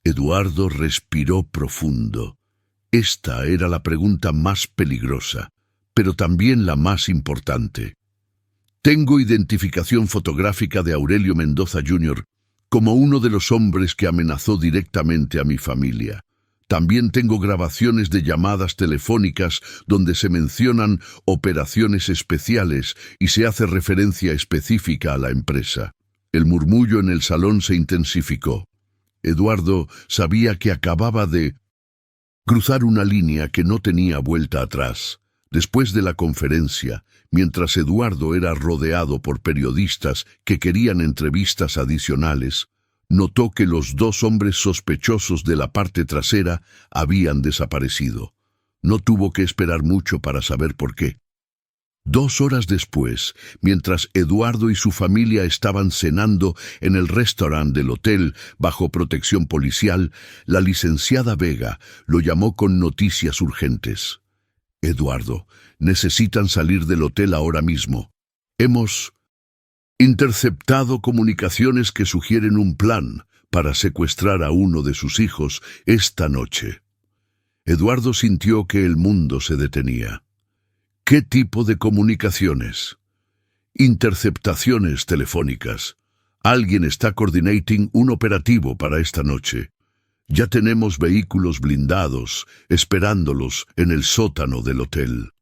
Eduardo respiró profundo. Esta era la pregunta más peligrosa, pero también la más importante. Tengo identificación fotográfica de Aurelio Mendoza Jr., como uno de los hombres que amenazó directamente a mi familia. También tengo grabaciones de llamadas telefónicas donde se mencionan operaciones especiales y se hace referencia específica a la empresa. El murmullo en el salón se intensificó. Eduardo sabía que acababa de cruzar una línea que no tenía vuelta atrás. Después de la conferencia, mientras Eduardo era rodeado por periodistas que querían entrevistas adicionales, notó que los dos hombres sospechosos de la parte trasera habían desaparecido. No tuvo que esperar mucho para saber por qué. 2 horas después, mientras Eduardo y su familia estaban cenando en el restaurante del hotel bajo protección policial, la licenciada Vega lo llamó con noticias urgentes. Eduardo, necesitan salir del hotel ahora mismo. Hemos interceptado comunicaciones que sugieren un plan para secuestrar a uno de sus hijos esta noche. Eduardo sintió que el mundo se detenía. ¿Qué tipo de comunicaciones? Interceptaciones telefónicas. Alguien está coordinating un operativo para esta noche. Ya tenemos vehículos blindados esperándolos en el sótano del hotel.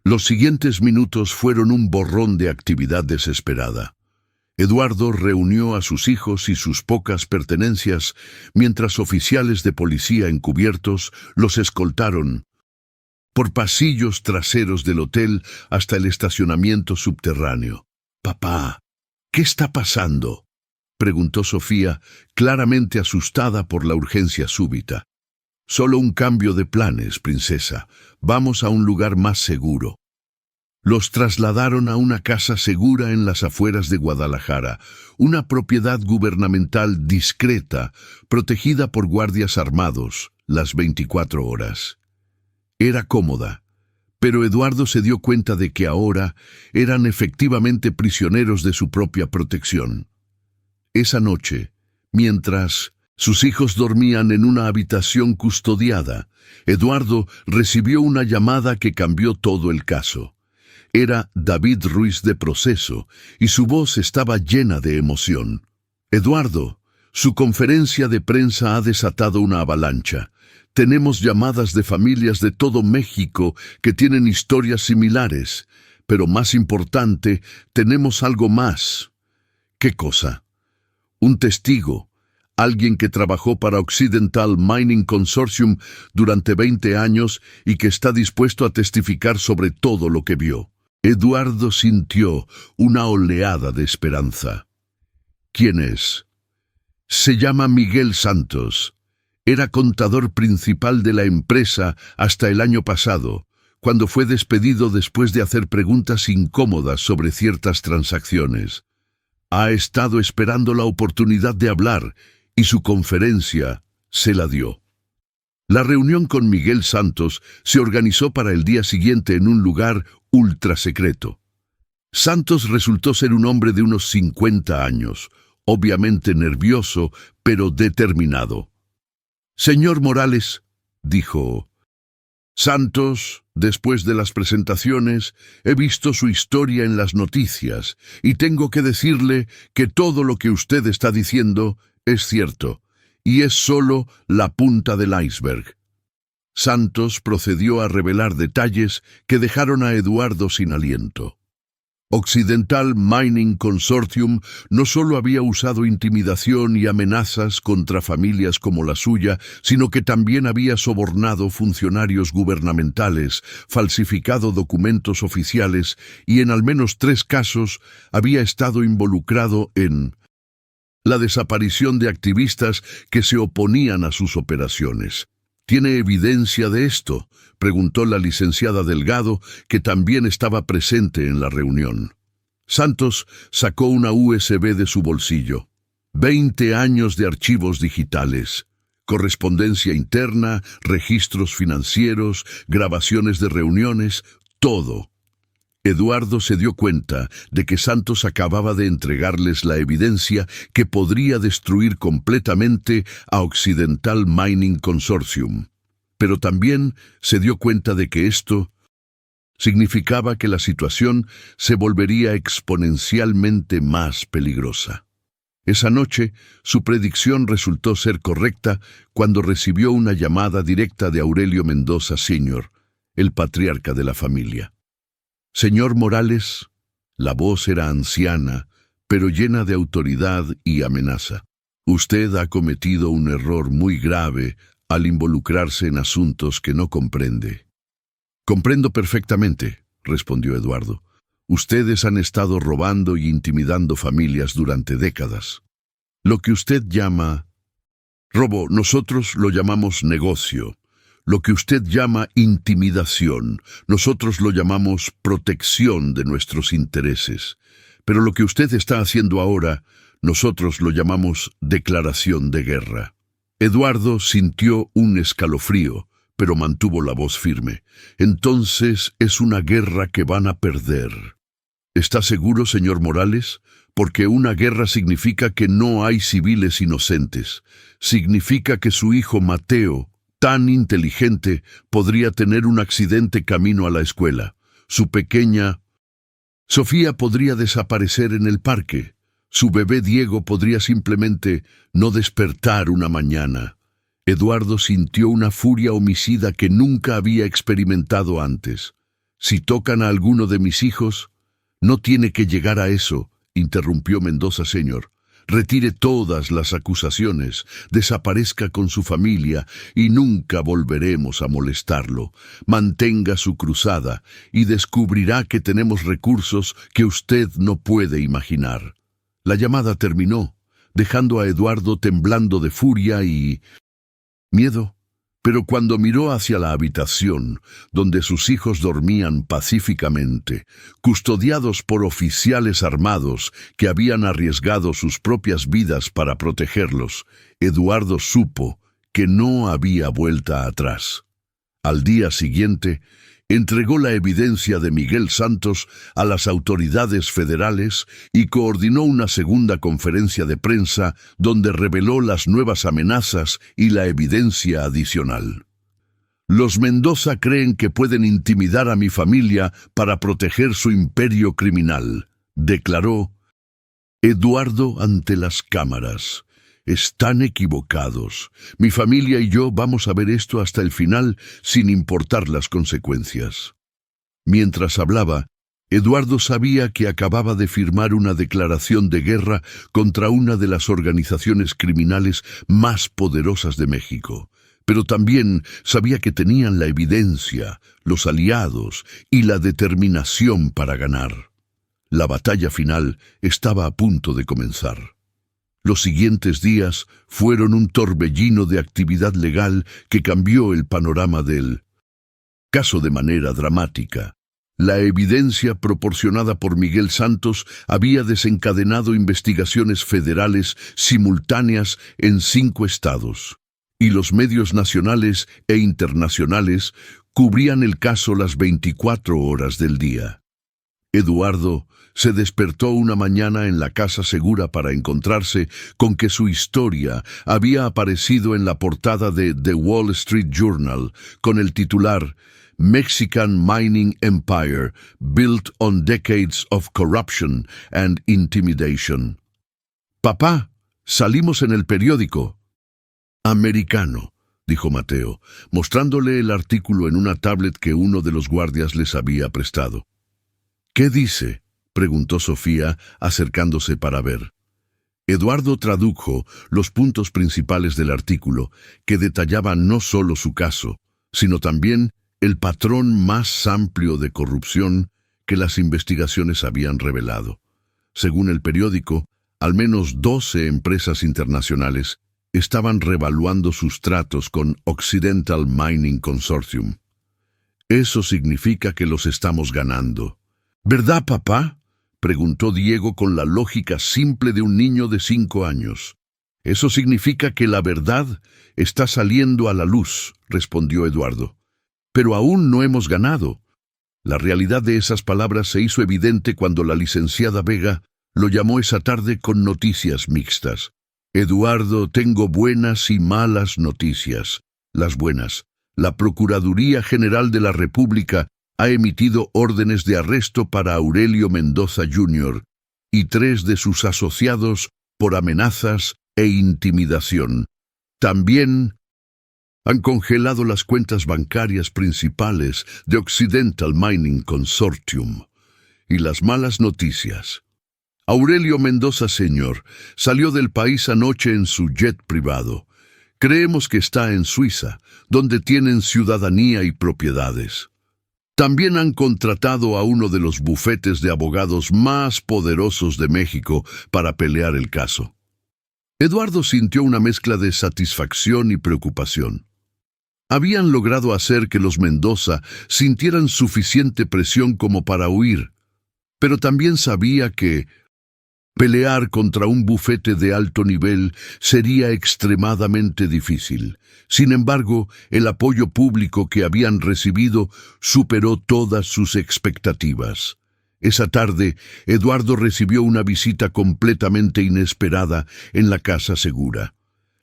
Los siguientes minutos fueron un borrón de actividad desesperada. Eduardo reunió a sus hijos y sus pocas pertenencias, mientras oficiales de policía encubiertos los escoltaron por pasillos traseros del hotel hasta el estacionamiento subterráneo. «Papá, ¿qué está pasando?», preguntó Sofía, claramente asustada por la urgencia súbita. «Solo un cambio de planes, princesa. Vamos a un lugar más seguro». Los trasladaron a una casa segura en las afueras de Guadalajara, una propiedad gubernamental discreta, protegida por guardias armados, las 24 horas. Era cómoda, pero Eduardo se dio cuenta de que ahora eran efectivamente prisioneros de su propia protección. Esa noche, mientras sus hijos dormían en una habitación custodiada, Eduardo recibió una llamada que cambió todo el caso. Era David Ruiz de Proceso, y su voz estaba llena de emoción. «Eduardo, su conferencia de prensa ha desatado una avalancha. Tenemos llamadas de familias de todo México que tienen historias similares, pero más importante, tenemos algo más». «¿Qué cosa?» «Un testigo, alguien que trabajó para Occidental Mining Consortium durante 20 años y que está dispuesto a testificar sobre todo lo que vio». Eduardo sintió una oleada de esperanza. «¿Quién es?» «Se llama Miguel Santos. Era contador principal de la empresa hasta el año pasado, cuando fue despedido después de hacer preguntas incómodas sobre ciertas transacciones. Ha estado esperando la oportunidad de hablar y su conferencia se la dio». La reunión con Miguel Santos se organizó para el día siguiente en un lugar ultra secreto. Santos resultó ser un hombre de unos 50 años, obviamente nervioso, pero determinado. «Señor Morales», dijo, Santos, después de las presentaciones, he visto su historia en las noticias y tengo que decirle que todo lo que usted está diciendo es cierto y es solo la punta del iceberg. Santos procedió a revelar detalles que dejaron a Eduardo sin aliento. Occidental Mining Consortium no solo había usado intimidación y amenazas contra familias como la suya, sino que también había sobornado funcionarios gubernamentales, falsificado documentos oficiales y en al menos 3 casos había estado involucrado en la desaparición de activistas que se oponían a sus operaciones. ¿Tiene evidencia de esto?, preguntó la licenciada Delgado, que también estaba presente en la reunión. Santos sacó una USB de su bolsillo. 20 años de archivos digitales, correspondencia interna, registros financieros, grabaciones de reuniones, todo. Eduardo se dio cuenta de que Santos acababa de entregarles la evidencia que podría destruir completamente a Occidental Mining Consortium. Pero también se dio cuenta de que esto significaba que la situación se volvería exponencialmente más peligrosa. Esa noche, su predicción resultó ser correcta cuando recibió una llamada directa de Aurelio Mendoza Sr., el patriarca de la familia. «Señor Morales», la voz era anciana, pero llena de autoridad y amenaza. «Usted ha cometido un error muy grave al involucrarse en asuntos que no comprende». «Comprendo perfectamente», respondió Eduardo. «Ustedes han estado robando y intimidando familias durante décadas. Lo que usted llama robo, nosotros lo llamamos negocio. Lo que usted llama intimidación, nosotros lo llamamos protección de nuestros intereses. Pero lo que usted está haciendo ahora, nosotros lo llamamos declaración de guerra». Eduardo sintió un escalofrío, pero mantuvo la voz firme. «Entonces es una guerra que van a perder». «¿Está seguro, señor Morales? Porque una guerra significa que no hay civiles inocentes. Significa que su hijo Mateo, tan inteligente, podría tener un accidente camino a la escuela. Su pequeña Sofía podría desaparecer en el parque. Su bebé Diego podría simplemente no despertar una mañana». Eduardo sintió una furia homicida que nunca había experimentado antes. «Si tocan a alguno de mis hijos, no tiene que llegar a eso», interrumpió Mendoza Sr. «Retire todas las acusaciones, desaparezca con su familia y nunca volveremos a molestarlo. Mantenga su cruzada y descubrirá que tenemos recursos que usted no puede imaginar». La llamada terminó, dejando a Eduardo temblando de furia y miedo, pero cuando miró hacia la habitación, donde sus hijos dormían pacíficamente, custodiados por oficiales armados que habían arriesgado sus propias vidas para protegerlos, Eduardo supo que no había vuelta atrás. Al día siguiente, entregó la evidencia de Miguel Santos a las autoridades federales y coordinó una segunda conferencia de prensa donde reveló las nuevas amenazas y la evidencia adicional. «Los Mendoza creen que pueden intimidar a mi familia para proteger su imperio criminal», declaró Eduardo ante las cámaras. «Están equivocados. Mi familia y yo vamos a ver esto hasta el final sin importar las consecuencias». Mientras hablaba, Eduardo sabía que acababa de firmar una declaración de guerra contra una de las organizaciones criminales más poderosas de México, pero también sabía que tenían la evidencia, los aliados y la determinación para ganar. La batalla final estaba a punto de comenzar. Los siguientes días fueron un torbellino de actividad legal que cambió el panorama del caso de manera dramática. La evidencia proporcionada por Miguel Santos había desencadenado investigaciones federales simultáneas en 5 estados, y los medios nacionales e internacionales cubrían el caso las 24 horas del día. Eduardo se despertó una mañana en la casa segura para encontrarse con que su historia había aparecido en la portada de The Wall Street Journal con el titular Mexican Mining Empire Built on Decades of Corruption and Intimidation. «Papá, salimos en el periódico». «Americano», dijo Mateo, mostrándole el artículo en una tablet que uno de los guardias les había prestado. «¿Qué dice?», preguntó Sofía, acercándose para ver. Eduardo tradujo los puntos principales del artículo, que detallaban no solo su caso, sino también el patrón más amplio de corrupción que las investigaciones habían revelado. Según el periódico, al menos 12 empresas internacionales estaban revaluando sus tratos con Occidental Mining Consortium. «Eso significa que los estamos ganando». «¿Verdad, papá?», preguntó Diego con la lógica simple de un niño de 5 años. «Eso significa que la verdad está saliendo a la luz», respondió Eduardo. «Pero aún no hemos ganado». La realidad de esas palabras se hizo evidente cuando la licenciada Vega lo llamó esa tarde con noticias mixtas. «Eduardo, tengo buenas y malas noticias. Las buenas. La Procuraduría General de la República ha emitido órdenes de arresto para Aurelio Mendoza Jr. y 3 de sus asociados por amenazas e intimidación. También han congelado las cuentas bancarias principales de Occidental Mining Consortium. Y las malas noticias. Aurelio Mendoza Sr. salió del país anoche en su jet privado. Creemos que está en Suiza, donde tienen ciudadanía y propiedades. También han contratado a uno de los bufetes de abogados más poderosos de México para pelear el caso». Eduardo sintió una mezcla de satisfacción y preocupación. Habían logrado hacer que los Mendoza sintieran suficiente presión como para huir, pero también sabía que pelear contra un bufete de alto nivel sería extremadamente difícil. Sin embargo, el apoyo público que habían recibido superó todas sus expectativas. Esa tarde, Eduardo recibió una visita completamente inesperada en la casa segura.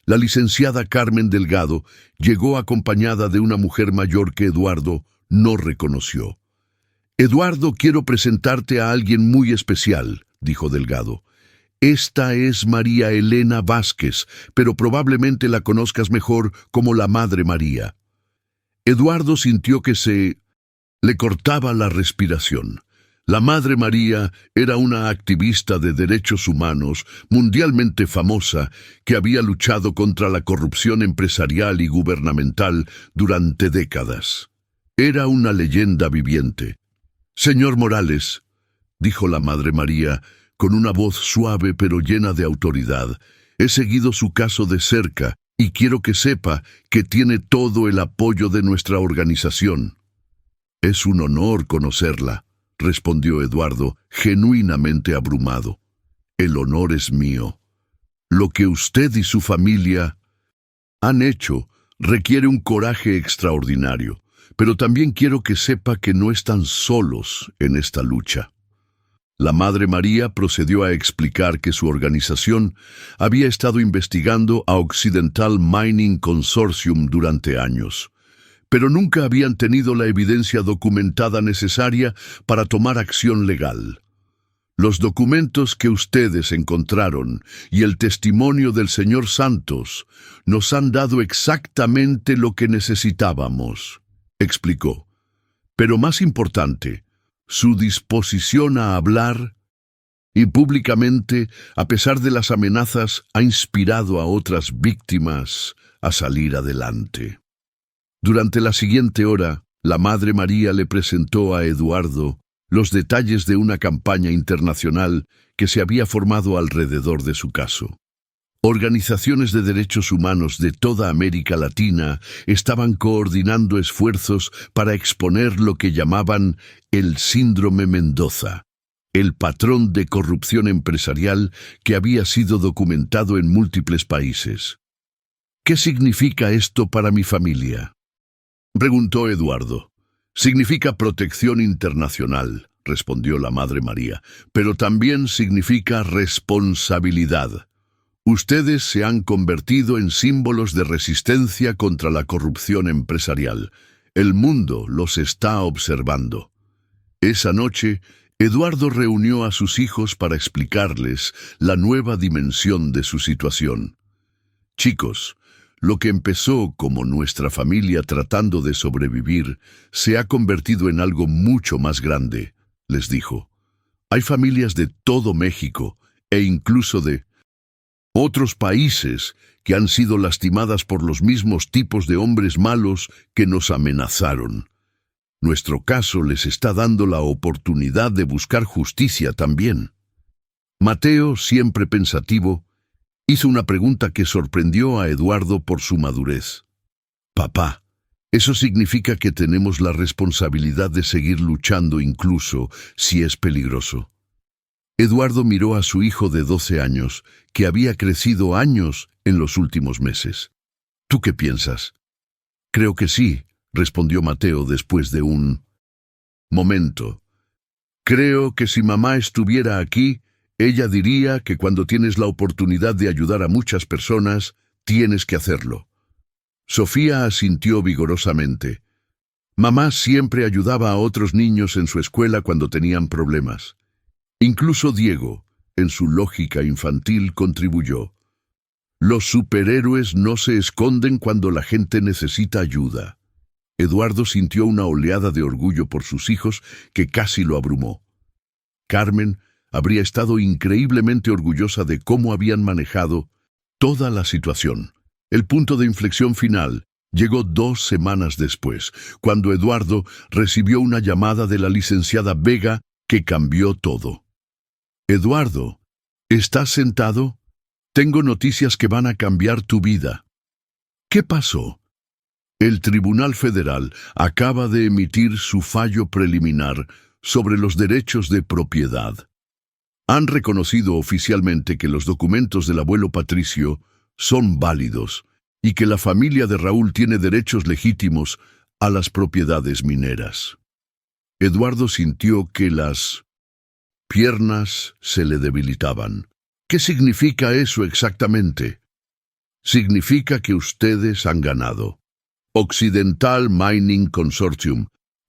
La licenciada Carmen Delgado llegó acompañada de una mujer mayor que Eduardo no reconoció. «Eduardo, quiero presentarte a alguien muy especial», dijo Delgado. «Esta es María Elena Vázquez, pero probablemente la conozcas mejor como la Madre María». Eduardo sintió que se le cortaba la respiración. La Madre María era una activista de derechos humanos mundialmente famosa que había luchado contra la corrupción empresarial y gubernamental durante décadas. Era una leyenda viviente. «Señor Morales», dijo la Madre María, con una voz suave pero llena de autoridad, «he seguido su caso de cerca y quiero que sepa que tiene todo el apoyo de nuestra organización». «Es un honor conocerla», respondió Eduardo, genuinamente abrumado. «El honor es mío. Lo que usted y su familia han hecho requiere un coraje extraordinario, pero también quiero que sepa que no están solos en esta lucha». La Madre María procedió a explicar que su organización había estado investigando a Occidental Mining Consortium durante años, pero nunca habían tenido la evidencia documentada necesaria para tomar acción legal. «Los documentos que ustedes encontraron y el testimonio del señor Santos nos han dado exactamente lo que necesitábamos», explicó. «Pero más importante, su disposición a hablar y públicamente, a pesar de las amenazas, ha inspirado a otras víctimas a salir adelante». Durante la siguiente hora, la Madre María le presentó a Eduardo los detalles de una campaña internacional que se había formado alrededor de su caso. Organizaciones de derechos humanos de toda América Latina estaban coordinando esfuerzos para exponer lo que llamaban el síndrome Mendoza, el patrón de corrupción empresarial que había sido documentado en múltiples países. «¿Qué significa esto para mi familia?», preguntó Eduardo. «Significa protección internacional», respondió la Madre María, pero también significa responsabilidad. Ustedes se han convertido en símbolos de resistencia contra la corrupción empresarial. El mundo los está observando. Esa noche, Eduardo reunió a sus hijos para explicarles la nueva dimensión de su situación. Chicos, lo que empezó como nuestra familia tratando de sobrevivir se ha convertido en algo mucho más grande, les dijo. Hay familias de todo México e incluso de otros países que han sido lastimadas por los mismos tipos de hombres malos que nos amenazaron. Nuestro caso les está dando la oportunidad de buscar justicia también. Mateo, siempre pensativo, hizo una pregunta que sorprendió a Eduardo por su madurez. Papá, ¿eso significa que tenemos la responsabilidad de seguir luchando incluso si es peligroso? Eduardo miró a su hijo de 12 años, que había crecido años en los últimos meses. ¿Tú qué piensas? Creo que sí, respondió Mateo después de un momento. Creo que si mamá estuviera aquí, ella diría que cuando tienes la oportunidad de ayudar a muchas personas, tienes que hacerlo. Sofía asintió vigorosamente. Mamá siempre ayudaba a otros niños en su escuela cuando tenían problemas. Incluso Diego, en su lógica infantil, contribuyó. Los superhéroes no se esconden cuando la gente necesita ayuda. Eduardo sintió una oleada de orgullo por sus hijos que casi lo abrumó. Carmen habría estado increíblemente orgullosa de cómo habían manejado toda la situación. El punto de inflexión final llegó 2 semanas después, cuando Eduardo recibió una llamada de la licenciada Vega que cambió todo. Eduardo, ¿estás sentado? Tengo noticias que van a cambiar tu vida. ¿Qué pasó? El Tribunal Federal acaba de emitir su fallo preliminar sobre los derechos de propiedad. Han reconocido oficialmente que los documentos del abuelo Patricio son válidos y que la familia de Raúl tiene derechos legítimos a las propiedades mineras. Eduardo sintió que las piernas se le debilitaban. ¿Qué significa eso exactamente? Significa que ustedes han ganado. Occidental Mining Consortium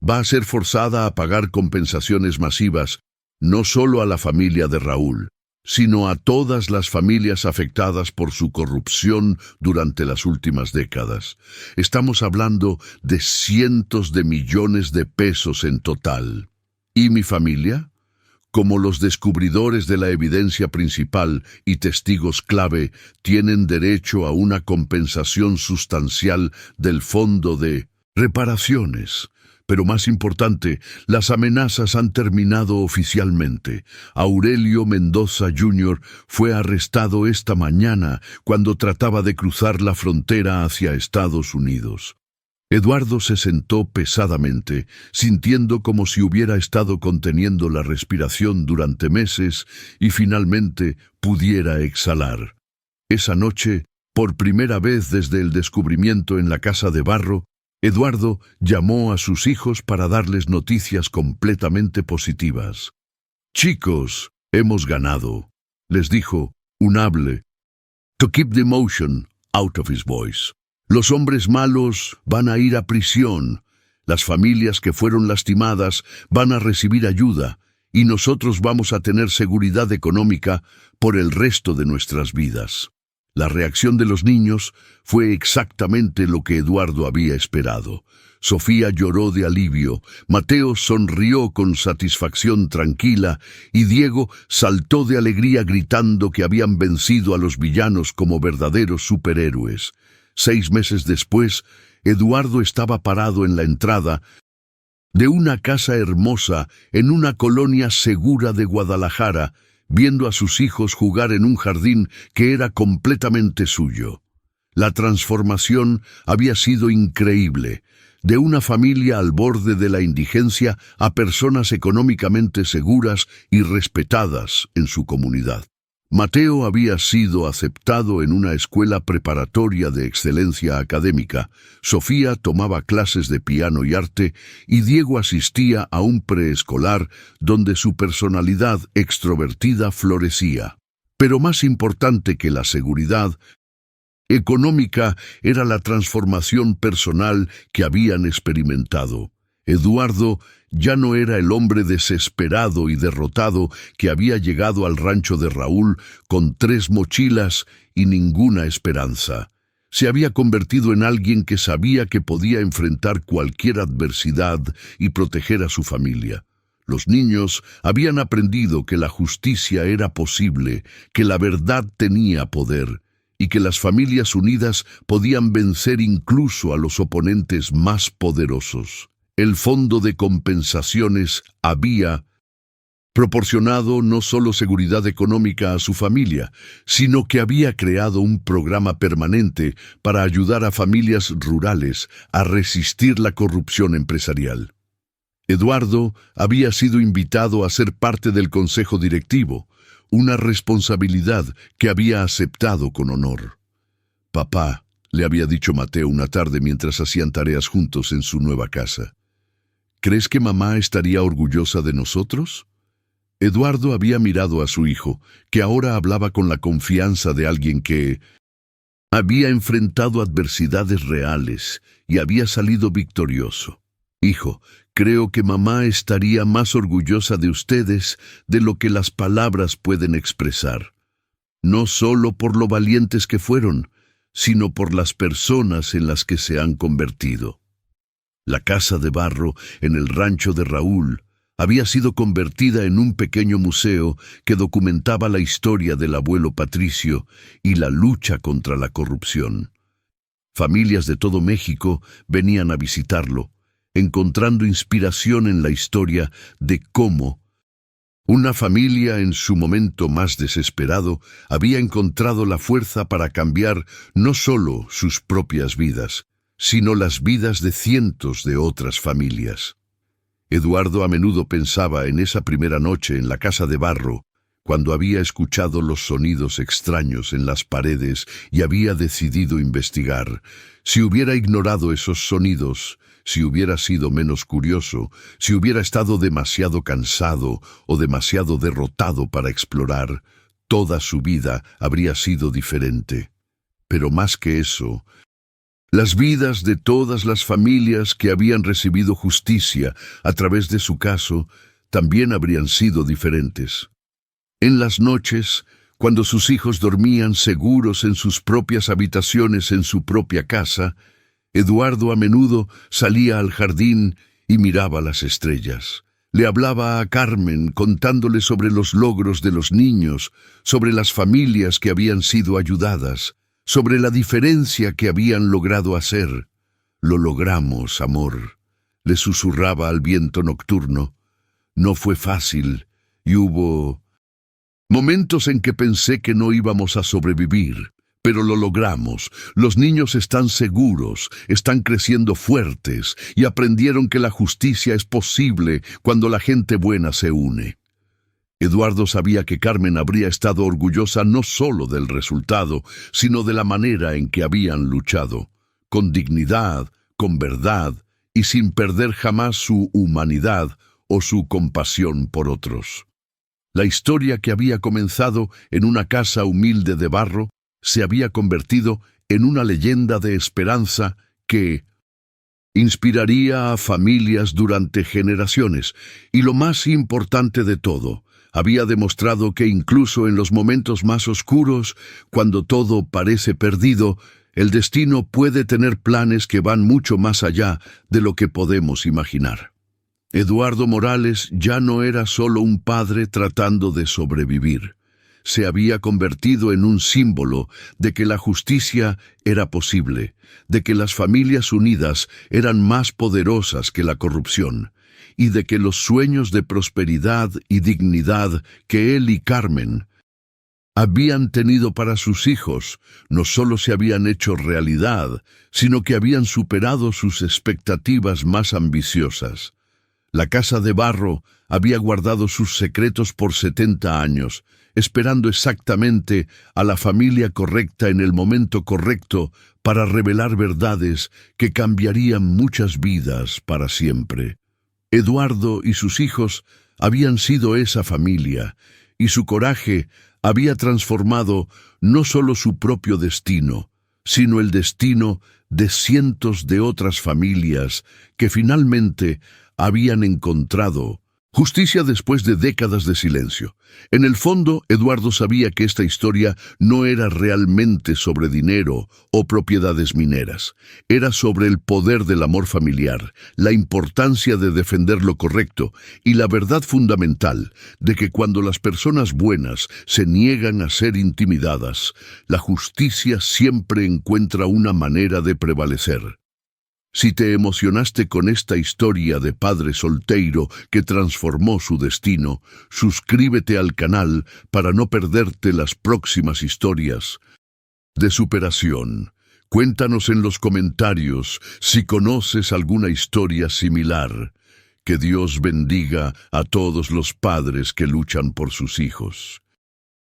va a ser forzada a pagar compensaciones masivas, no solo a la familia de Raúl, sino a todas las familias afectadas por su corrupción durante las últimas décadas. Estamos hablando de cientos de millones de pesos en total. ¿Y mi familia? Como los descubridores de la evidencia principal y testigos clave, tienen derecho a una compensación sustancial del Fondo de Reparaciones. Pero más importante, las amenazas han terminado oficialmente. Aurelio Mendoza Jr. fue arrestado esta mañana cuando trataba de cruzar la frontera hacia Estados Unidos. Eduardo se sentó pesadamente, sintiendo como si hubiera estado conteniendo la respiración durante meses y finalmente pudiera exhalar. Esa noche, por primera vez desde el descubrimiento en la casa de barro, Eduardo llamó a sus hijos para darles noticias completamente positivas. «Chicos, hemos ganado», les dijo, unable, to keep the emotion out of his voice. Los hombres malos van a ir a prisión, las familias que fueron lastimadas van a recibir ayuda y nosotros vamos a tener seguridad económica por el resto de nuestras vidas. La reacción de los niños fue exactamente lo que Eduardo había esperado. Sofía lloró de alivio, Mateo sonrió con satisfacción tranquila y Diego saltó de alegría gritando que habían vencido a los villanos como verdaderos superhéroes. 6 meses después, Eduardo estaba parado en la entrada de una casa hermosa en una colonia segura de Guadalajara, viendo a sus hijos jugar en un jardín que era completamente suyo. La transformación había sido increíble, de una familia al borde de la indigencia a personas económicamente seguras y respetadas en su comunidad. Mateo había sido aceptado en una escuela preparatoria de excelencia académica, Sofía tomaba clases de piano y arte, y Diego asistía a un preescolar donde su personalidad extrovertida florecía. Pero más importante que la seguridad económica era la transformación personal que habían experimentado. Eduardo ya no era el hombre desesperado y derrotado que había llegado al rancho de Raúl con 3 mochilas y ninguna esperanza. Se había convertido en alguien que sabía que podía enfrentar cualquier adversidad y proteger a su familia. Los niños habían aprendido que la justicia era posible, que la verdad tenía poder, y que las familias unidas podían vencer incluso a los oponentes más poderosos. El fondo de compensaciones había proporcionado no solo seguridad económica a su familia, sino que había creado un programa permanente para ayudar a familias rurales a resistir la corrupción empresarial. Eduardo había sido invitado a ser parte del consejo directivo, una responsabilidad que había aceptado con honor. «Papá», le había dicho Mateo una tarde mientras hacían tareas juntos en su nueva casa, «¿crees que mamá estaría orgullosa de nosotros?» Eduardo había mirado a su hijo, que ahora hablaba con la confianza de alguien que había enfrentado adversidades reales y había salido victorioso. «Hijo, creo que mamá estaría más orgullosa de ustedes de lo que las palabras pueden expresar, no solo por lo valientes que fueron, sino por las personas en las que se han convertido». La casa de barro en el rancho de Raúl había sido convertida en un pequeño museo que documentaba la historia del abuelo Patricio y la lucha contra la corrupción. Familias de todo México venían a visitarlo, encontrando inspiración en la historia de cómo una familia en su momento más desesperado había encontrado la fuerza para cambiar no solo sus propias vidas, sino las vidas de cientos de otras familias. Eduardo a menudo pensaba en esa primera noche en la casa de barro, cuando había escuchado los sonidos extraños en las paredes y había decidido investigar. Si hubiera ignorado esos sonidos, si hubiera sido menos curioso, si hubiera estado demasiado cansado o demasiado derrotado para explorar, toda su vida habría sido diferente. Pero más que eso, las vidas de todas las familias que habían recibido justicia a través de su caso también habrían sido diferentes. En las noches, cuando sus hijos dormían seguros en sus propias habitaciones en su propia casa, Eduardo a menudo salía al jardín y miraba las estrellas. Le hablaba a Carmen contándole sobre los logros de los niños, sobre las familias que habían sido ayudadas, sobre la diferencia que habían logrado hacer. «Lo logramos, amor», le susurraba al viento nocturno. «No fue fácil, y hubo momentos en que pensé que no íbamos a sobrevivir, pero lo logramos. Los niños están seguros, están creciendo fuertes, y aprendieron que la justicia es posible cuando la gente buena se une». Eduardo sabía que Carmen habría estado orgullosa no solo del resultado, sino de la manera en que habían luchado, con dignidad, con verdad y sin perder jamás su humanidad o su compasión por otros. La historia que había comenzado en una casa humilde de barro se había convertido en una leyenda de esperanza que inspiraría a familias durante generaciones, y lo más importante de todo, había demostrado que incluso en los momentos más oscuros, cuando todo parece perdido, el destino puede tener planes que van mucho más allá de lo que podemos imaginar. Eduardo Morales ya no era solo un padre tratando de sobrevivir. Se había convertido en un símbolo de que la justicia era posible, de que las familias unidas eran más poderosas que la corrupción, y de que los sueños de prosperidad y dignidad que él y Carmen habían tenido para sus hijos no solo se habían hecho realidad, sino que habían superado sus expectativas más ambiciosas. La casa de barro había guardado sus secretos por 70 años, esperando exactamente a la familia correcta en el momento correcto para revelar verdades que cambiarían muchas vidas para siempre. Eduardo y sus hijos habían sido esa familia, y su coraje había transformado no solo su propio destino, sino el destino de cientos de otras familias que finalmente habían encontrado justicia después de décadas de silencio. En el fondo, Eduardo sabía que esta historia no era realmente sobre dinero o propiedades mineras. Era sobre el poder del amor familiar, la importancia de defender lo correcto y la verdad fundamental de que cuando las personas buenas se niegan a ser intimidadas, la justicia siempre encuentra una manera de prevalecer. Si te emocionaste con esta historia de padre solteiro que transformó su destino, suscríbete al canal para no perderte las próximas historias de superación. Cuéntanos en los comentarios si conoces alguna historia similar. Que Dios bendiga a todos los padres que luchan por sus hijos.